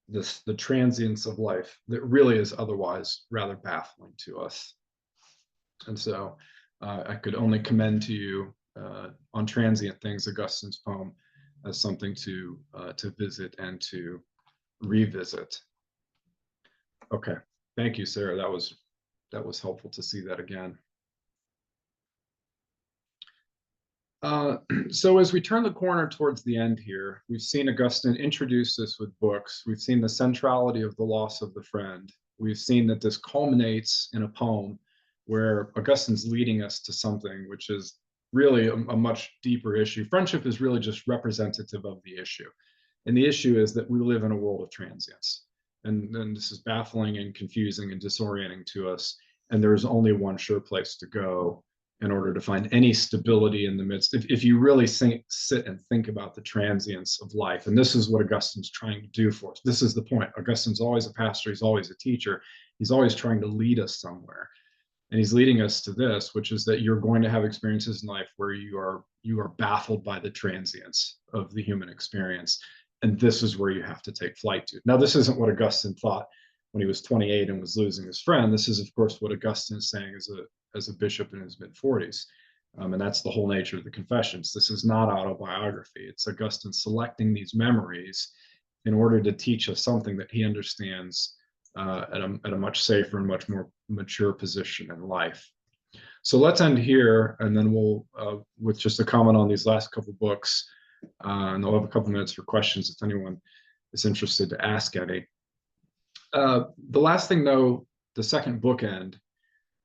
the transience of life that really is otherwise rather baffling to us. And so I could only commend to you on transient things, Augustine's poem, as something to visit and to revisit. Okay, thank you, Sarah. That was helpful to see that again. So as we turn the corner towards the end here, we've seen Augustine introduce this with books. We've seen the centrality of the loss of the friend. We've seen that this culminates in a poem where Augustine's leading us to something which is really a much deeper issue. Friendship is really just representative of the issue. And the issue is that we live in a world of transience. And this is baffling and confusing and disorienting to us. And there is only one sure place to go in order to find any stability in the midst. If you really sit and think about the transience of life, and this is what Augustine's trying to do for us. This is the point. Augustine's always a pastor. He's always a teacher. He's always trying to lead us somewhere. And he's leading us to this, which is that you're going to have experiences in life where you are baffled by the transience of the human experience. And this is where you have to take flight to. Now, this isn't what Augustine thought when he was 28 and was losing his friend. This is, of course, what Augustine is saying as a bishop in his mid-40s. And that's the whole nature of the Confessions. This is not autobiography. It's Augustine selecting these memories in order to teach us something that he understands at a much safer and much more mature position in life. So let's end here, and then we'll, with just a comment on these last couple books, and I'll have a couple minutes for questions if anyone is interested to ask any. The last thing, though, the second bookend,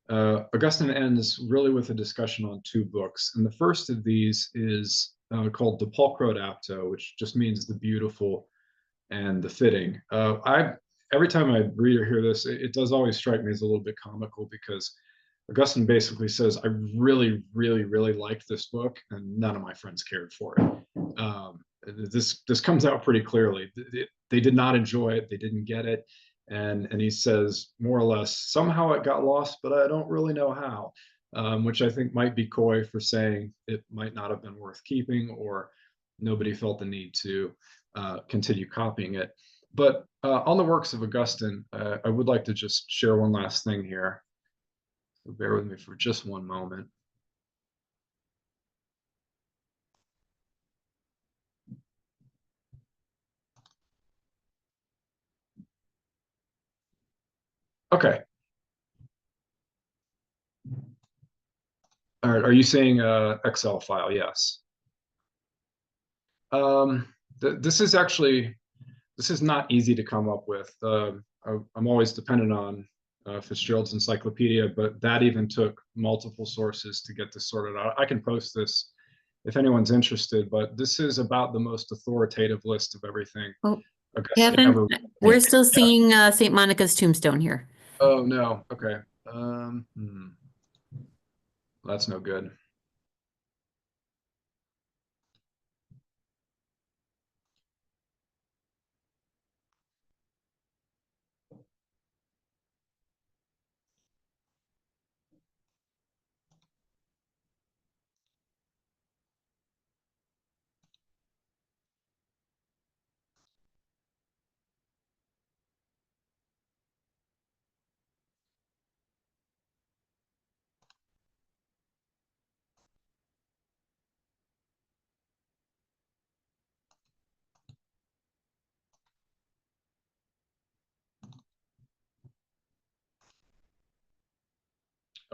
Augustine ends really with a discussion on two books. And the first of these is called De Pulchro et Apto, which just means the beautiful and the fitting. Every time I read or hear this, it does always strike me as a little bit comical, because Augustine basically says, I really, really, really liked this book, and none of my friends cared for it. This comes out pretty clearly. They did not enjoy it. They didn't get it. And he says, more or less, somehow it got lost, but I don't really know how, which I think might be coy for saying it might not have been worth keeping, or nobody felt the need to continue copying it. But on the works of Augustine, I would like to just share one last thing here. So bear with me for just one moment. Okay. All right, are you seeing an Excel file? Yes. This is not easy to come up with. I'm always dependent on Fitzgerald's encyclopedia, but that even took multiple sources to get this sorted out. I can post this if anyone's interested, but this is about the most authoritative list of everything.
Oh,
Augustine
Kevin,
ever.
we're still seeing St. Monica's tombstone here.
Oh no. Okay. That's no good.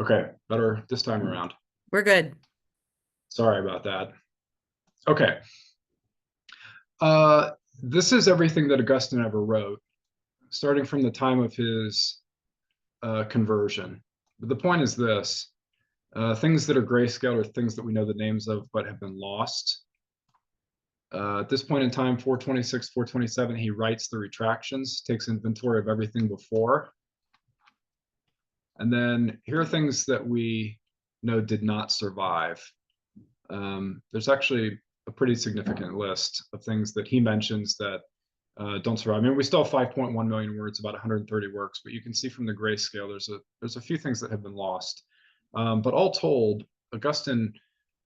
Okay, better this time around.
We're good.
Sorry about that. Okay. This is everything that Augustine ever wrote, starting from the time of his conversion. But the point is this: things that are grayscale are things that we know the names of but have been lost. At this point in time, 426, 427, he writes the retractions, takes inventory of everything before. And then here are things that we know did not survive. There's actually a pretty significant list of things that he mentions that don't survive. I mean, we still have 5.1 million words, about 130 works, but you can see from the grayscale, there's a few things that have been lost. But all told, Augustine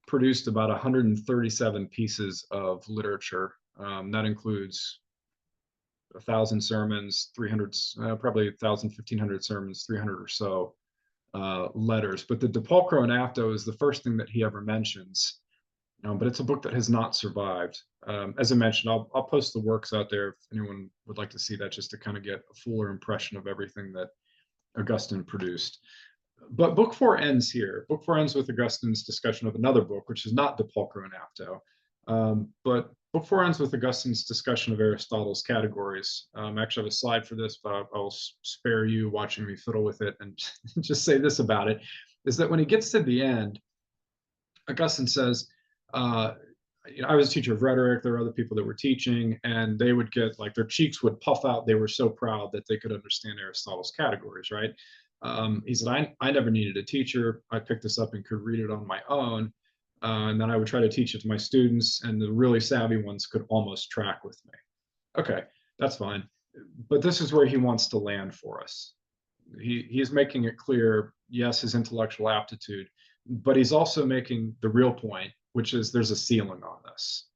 produced about 137 pieces of literature. That includes 1,000 sermons, 300, probably 1,000, 1,500 sermons, 300 or so letters. But the De Pulchro et Apto is the first thing that he ever mentions. But it's a book that has not survived. As I mentioned, I'll post the works out there if anyone would like to see that, just to kind of get a fuller impression of everything that Augustine produced. But book 4 ends here. Book 4 ends with Augustine's discussion of another book, which is not De Pulchro et Apto. But book 4 ends with Augustine's discussion of Aristotle's categories. I actually have a slide for this, but I'll spare you watching me fiddle with it and just say this about it, is that when he gets to the end, Augustine says, I was a teacher of rhetoric. There were other people that were teaching, and they would get, like, their cheeks would puff out. They were so proud that they could understand Aristotle's categories, right? He said, I never needed a teacher. I picked this up and could read it on my own. And then I would try to teach it to my students, and the really savvy ones could almost track with me. Okay, that's fine. But this is where he wants to land for us. He's making it clear, yes, his intellectual aptitude, but he's also making the real point, which is there's a ceiling on this.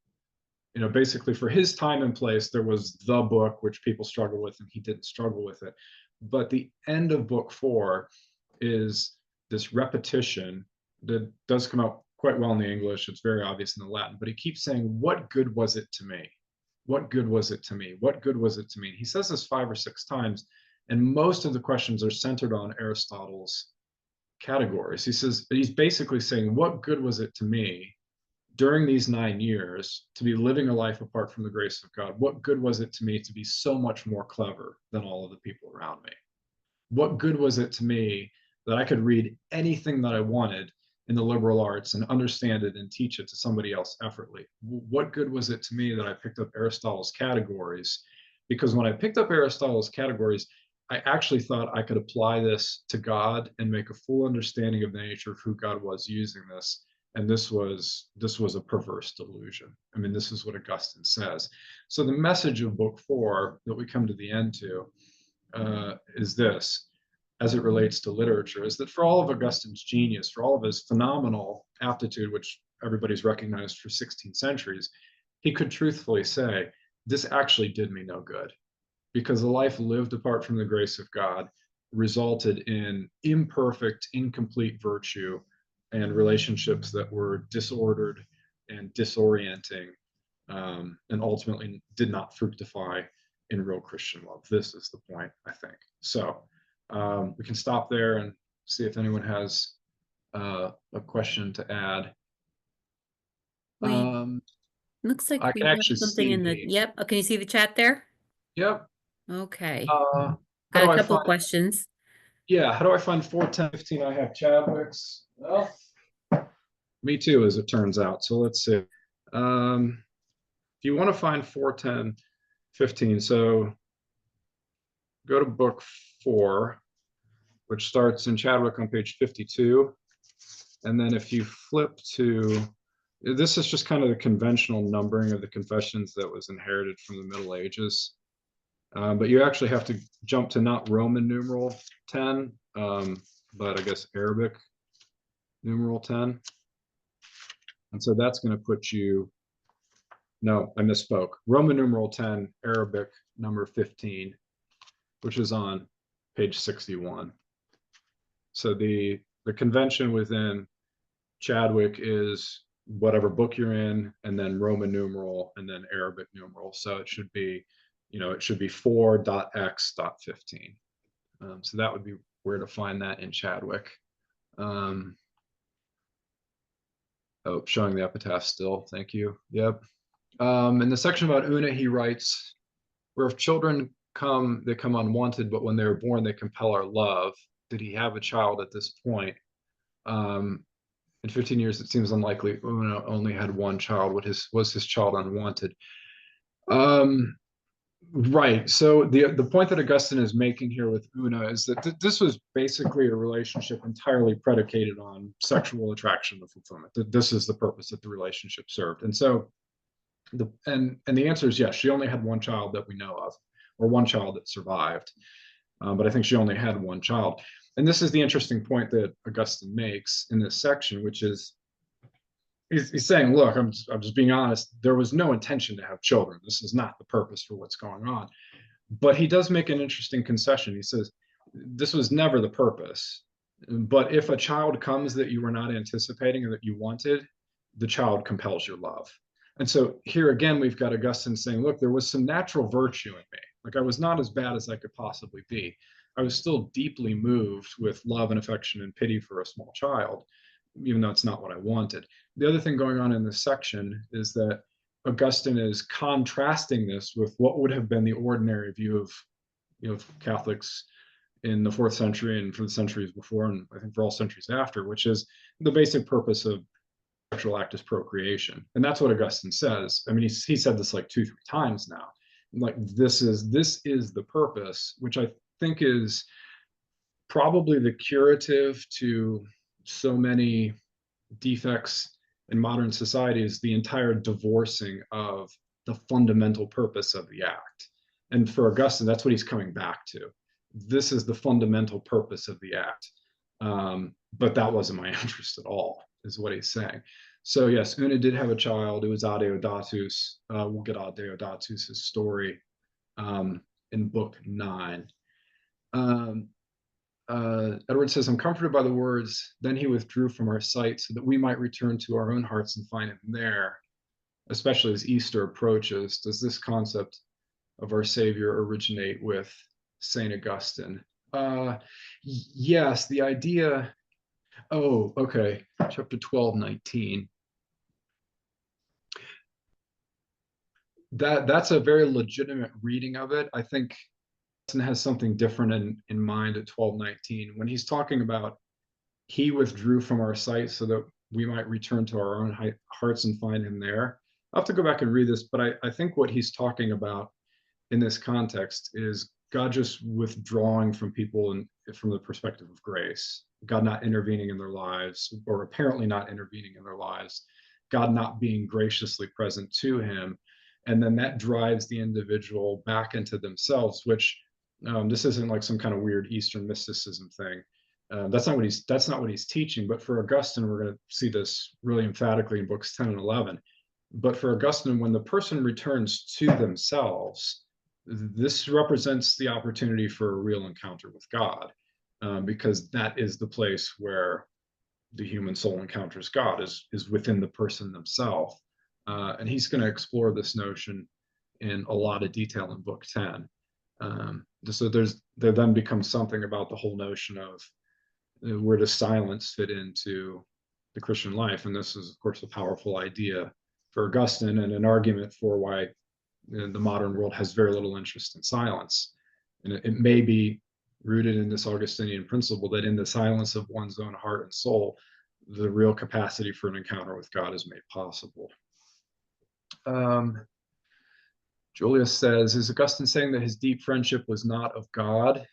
Basically for his time and place, there was the book which people struggle with, and he didn't struggle with it. But the end of book 4 is this repetition that does come out quite well in the English. It's very obvious in the Latin, but he keeps saying, what good was it to me? What good was it to me? What good was it to me? He says this 5 or 6 times, and most of the questions are centered on Aristotle's categories. He says, he's basically saying, what good was it to me during these 9 years to be living a life apart from the grace of God? What good was it to me to be so much more clever than all of the people around me? What good was it to me that I could read anything that I wanted in the liberal arts and understand it and teach it to somebody else effortlessly? What good was it to me that I picked up Aristotle's categories? Because when I picked up Aristotle's categories, I actually thought I could apply this to God and make a full understanding of the nature of who God was using this. And this was a perverse delusion. I mean, this is what Augustine says. So the message of book 4 that we come to the end to is this, as it relates to literature, is that for all of Augustine's genius, for all of his phenomenal aptitude, which everybody's recognized for 16 centuries, he could truthfully say, this actually did me no good, because a life lived apart from the grace of God resulted in imperfect, incomplete virtue and relationships that were disordered and disorienting, and ultimately did not fructify in real Christian love. This is the point, I think. So we can stop there and see if anyone has a question to add.
Looks like
I
we
can
have
actually
something in the,
see.
yep. Oh, can you see the chat there?
Yep.
Okay.
How
Got
do
a
I
couple
find?
questions.
Yeah. How do I find 4, 10, 15? I have Chadwick's. Well, me too, as it turns out. So let's see. If you want to find 4, 10, 15, so go to book 4, which starts in Chadwick on page 52. And then if you flip to, this is just kind of the conventional numbering of the confessions that was inherited from the Middle Ages. But you actually have to jump to not Roman numeral 10, but I guess Arabic numeral 10. And so that's going to put you, no, I misspoke. Roman numeral 10, Arabic number 15, which is on page 61. So the convention within Chadwick is whatever book you're in, and then Roman numeral, and then Arabic numeral. So it should be, it should be 4.x.15. So that would be where to find that in Chadwick. Oh, showing the epitaph still. Thank you. Yep. In the section about Una, he writes, where if children come, they come unwanted, but when they are born, they compel our love. Did he have a child at this point? In 15 years, it seems unlikely. Una only had one child. Was his child unwanted? Right. So the point that Augustine is making here with Una is that this was basically a relationship entirely predicated on sexual attraction and fulfillment. This is the purpose that the relationship served. And so the answer is yes. She only had one child that we know of, or one child that survived. But I think she only had one child. And this is the interesting point that Augustine makes in this section, which is he's saying, look, I'm just being honest. There was no intention to have children. This is not the purpose for what's going on. But he does make an interesting concession. He says, this was never the purpose. But if a child comes that you were not anticipating or that you wanted, the child compels your love. And so here again, we've got Augustine saying, look, there was some natural virtue in me. Like I was not as bad as I could possibly be. I was still deeply moved with love and affection and pity for a small child, even though it's not what I wanted. The other thing going on in this section is that Augustine is contrasting this with what would have been the ordinary view of Catholics in the 4th century and for the centuries before, and I think for all centuries after, which is the basic purpose of sexual act is procreation. And that's what Augustine says. I mean, he said this like 2-3 times now. Like this is the purpose, which I think is probably the curative to so many defects in modern society, is the entire divorcing of the fundamental purpose of the act. And for Augustine, that's what he's coming back to. This is the fundamental purpose of the act. But that wasn't my interest at all, is what he's saying. So yes, Una did have a child. It was Adeodatus. We'll get Adeodatus' story in book 9. Edward says, I'm comforted by the words, then he withdrew from our sight so that we might return to our own hearts and find him there. especially as Easter approaches, does this concept of our Savior originate with St. Augustine? Yes, the idea. Oh, okay. Chapter 12:19. That's a very legitimate reading of it. I think Augustine has something different in mind at 12:19 when he's talking about he withdrew from our sight so that we might return to our own hearts and find him there. I'll have to go back and read this, but I think what he's talking about in this context is God just withdrawing from people and from the perspective of grace, God not intervening in their lives, or apparently not intervening in their lives, God not being graciously present to him. And then that drives the individual back into themselves, which this isn't like some kind of weird Eastern mysticism thing. That's not what he's teaching. But for Augustine, we're going to see this really emphatically in books 10 and 11. But for Augustine, when the person returns to themselves, this represents the opportunity for a real encounter with God, because that is the place where the human soul encounters God, is within the person themselves. And he's going to explore this notion in a lot of detail in book 10. So there then becomes something about the whole notion of where does silence fit into the Christian life? And this is, of course, a powerful idea for Augustine and an argument for why the modern world has very little interest in silence. And it may be rooted in this Augustinian principle that in the silence of one's own heart and soul, the real capacity for an encounter with God is made possible. Julius says, is Augustine saying that his deep friendship was not of God,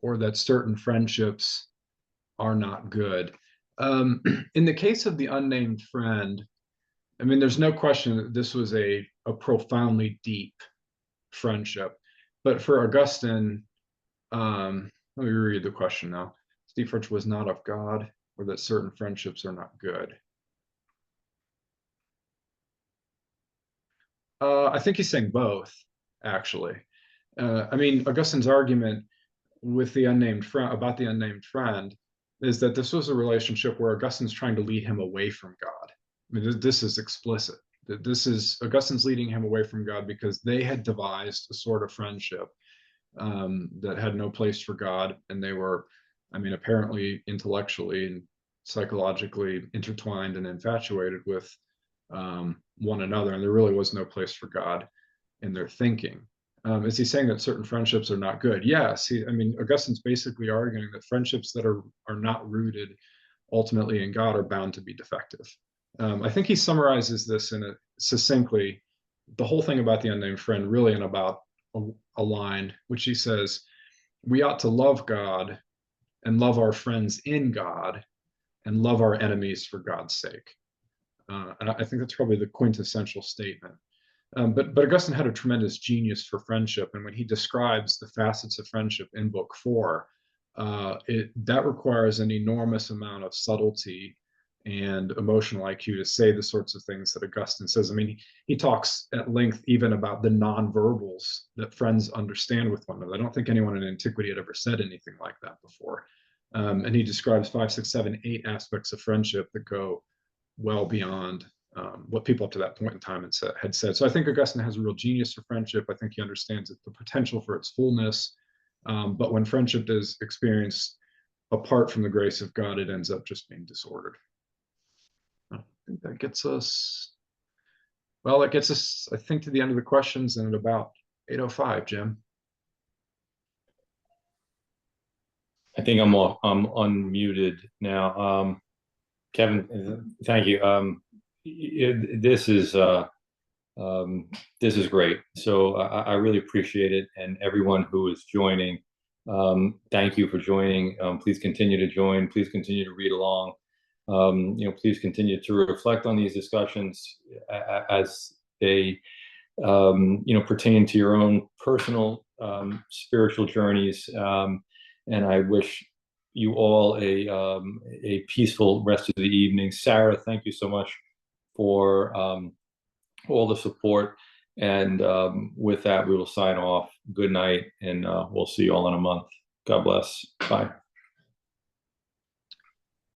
or that certain friendships are not good? In the case of the unnamed friend, I mean, there's no question that this was a profoundly deep friendship. But for Augustine, let me reread the question now. Deep friendship was not of God, or that certain friendships are not good. I think he's saying both, actually. I mean, Augustine's argument with the unnamed friend about the unnamed friend is that this was a relationship where Augustine's trying to lead him away from God. I mean, this is explicit. This is Augustine's leading him away from God because they had devised a sort of friendship that had no place for God, and they were, I mean, apparently intellectually and psychologically intertwined and infatuated with one another, and there really was no place for God in their thinking. Is he saying that certain friendships are not good? Yes. I mean, Augustine's basically arguing that friendships that are not rooted ultimately in God are bound to be defective. I think he summarizes this in succinctly, the whole thing about the unnamed friend, really in about a line, which he says, we ought to love God and love our friends in God and love our enemies for God's sake. And I think that's probably the quintessential statement. But Augustine had a tremendous genius for friendship. And when he describes the facets of friendship in book 4, that requires an enormous amount of subtlety and emotional IQ to say the sorts of things that Augustine says. I mean, he talks at length even about the nonverbals that friends understand with one another. I don't think anyone in antiquity had ever said anything like that before. And he describes 5, 6, 7, 8 aspects of friendship that go well beyond what people up to that point in time had said. So I think Augustine has a real genius for friendship. I think he understands the potential for its fullness. But when friendship is experienced apart from the grace of God, it ends up just being disordered. I think that gets us, well, that gets us, I think, to the end of the questions, and at about 8:05, Jim.
I think I'm unmuted now. Kevin, thank you. This is great. So I really appreciate it, and everyone who is joining, thank you for joining. Please continue to join. Please continue to read along. Please continue to reflect on these discussions as they pertain to your own personal spiritual journeys. And I wish you all a peaceful rest of the evening. Sarah, thank you so much for all the support. And with that, we will sign off. Good night, and we'll see you all in a month. God bless. Bye.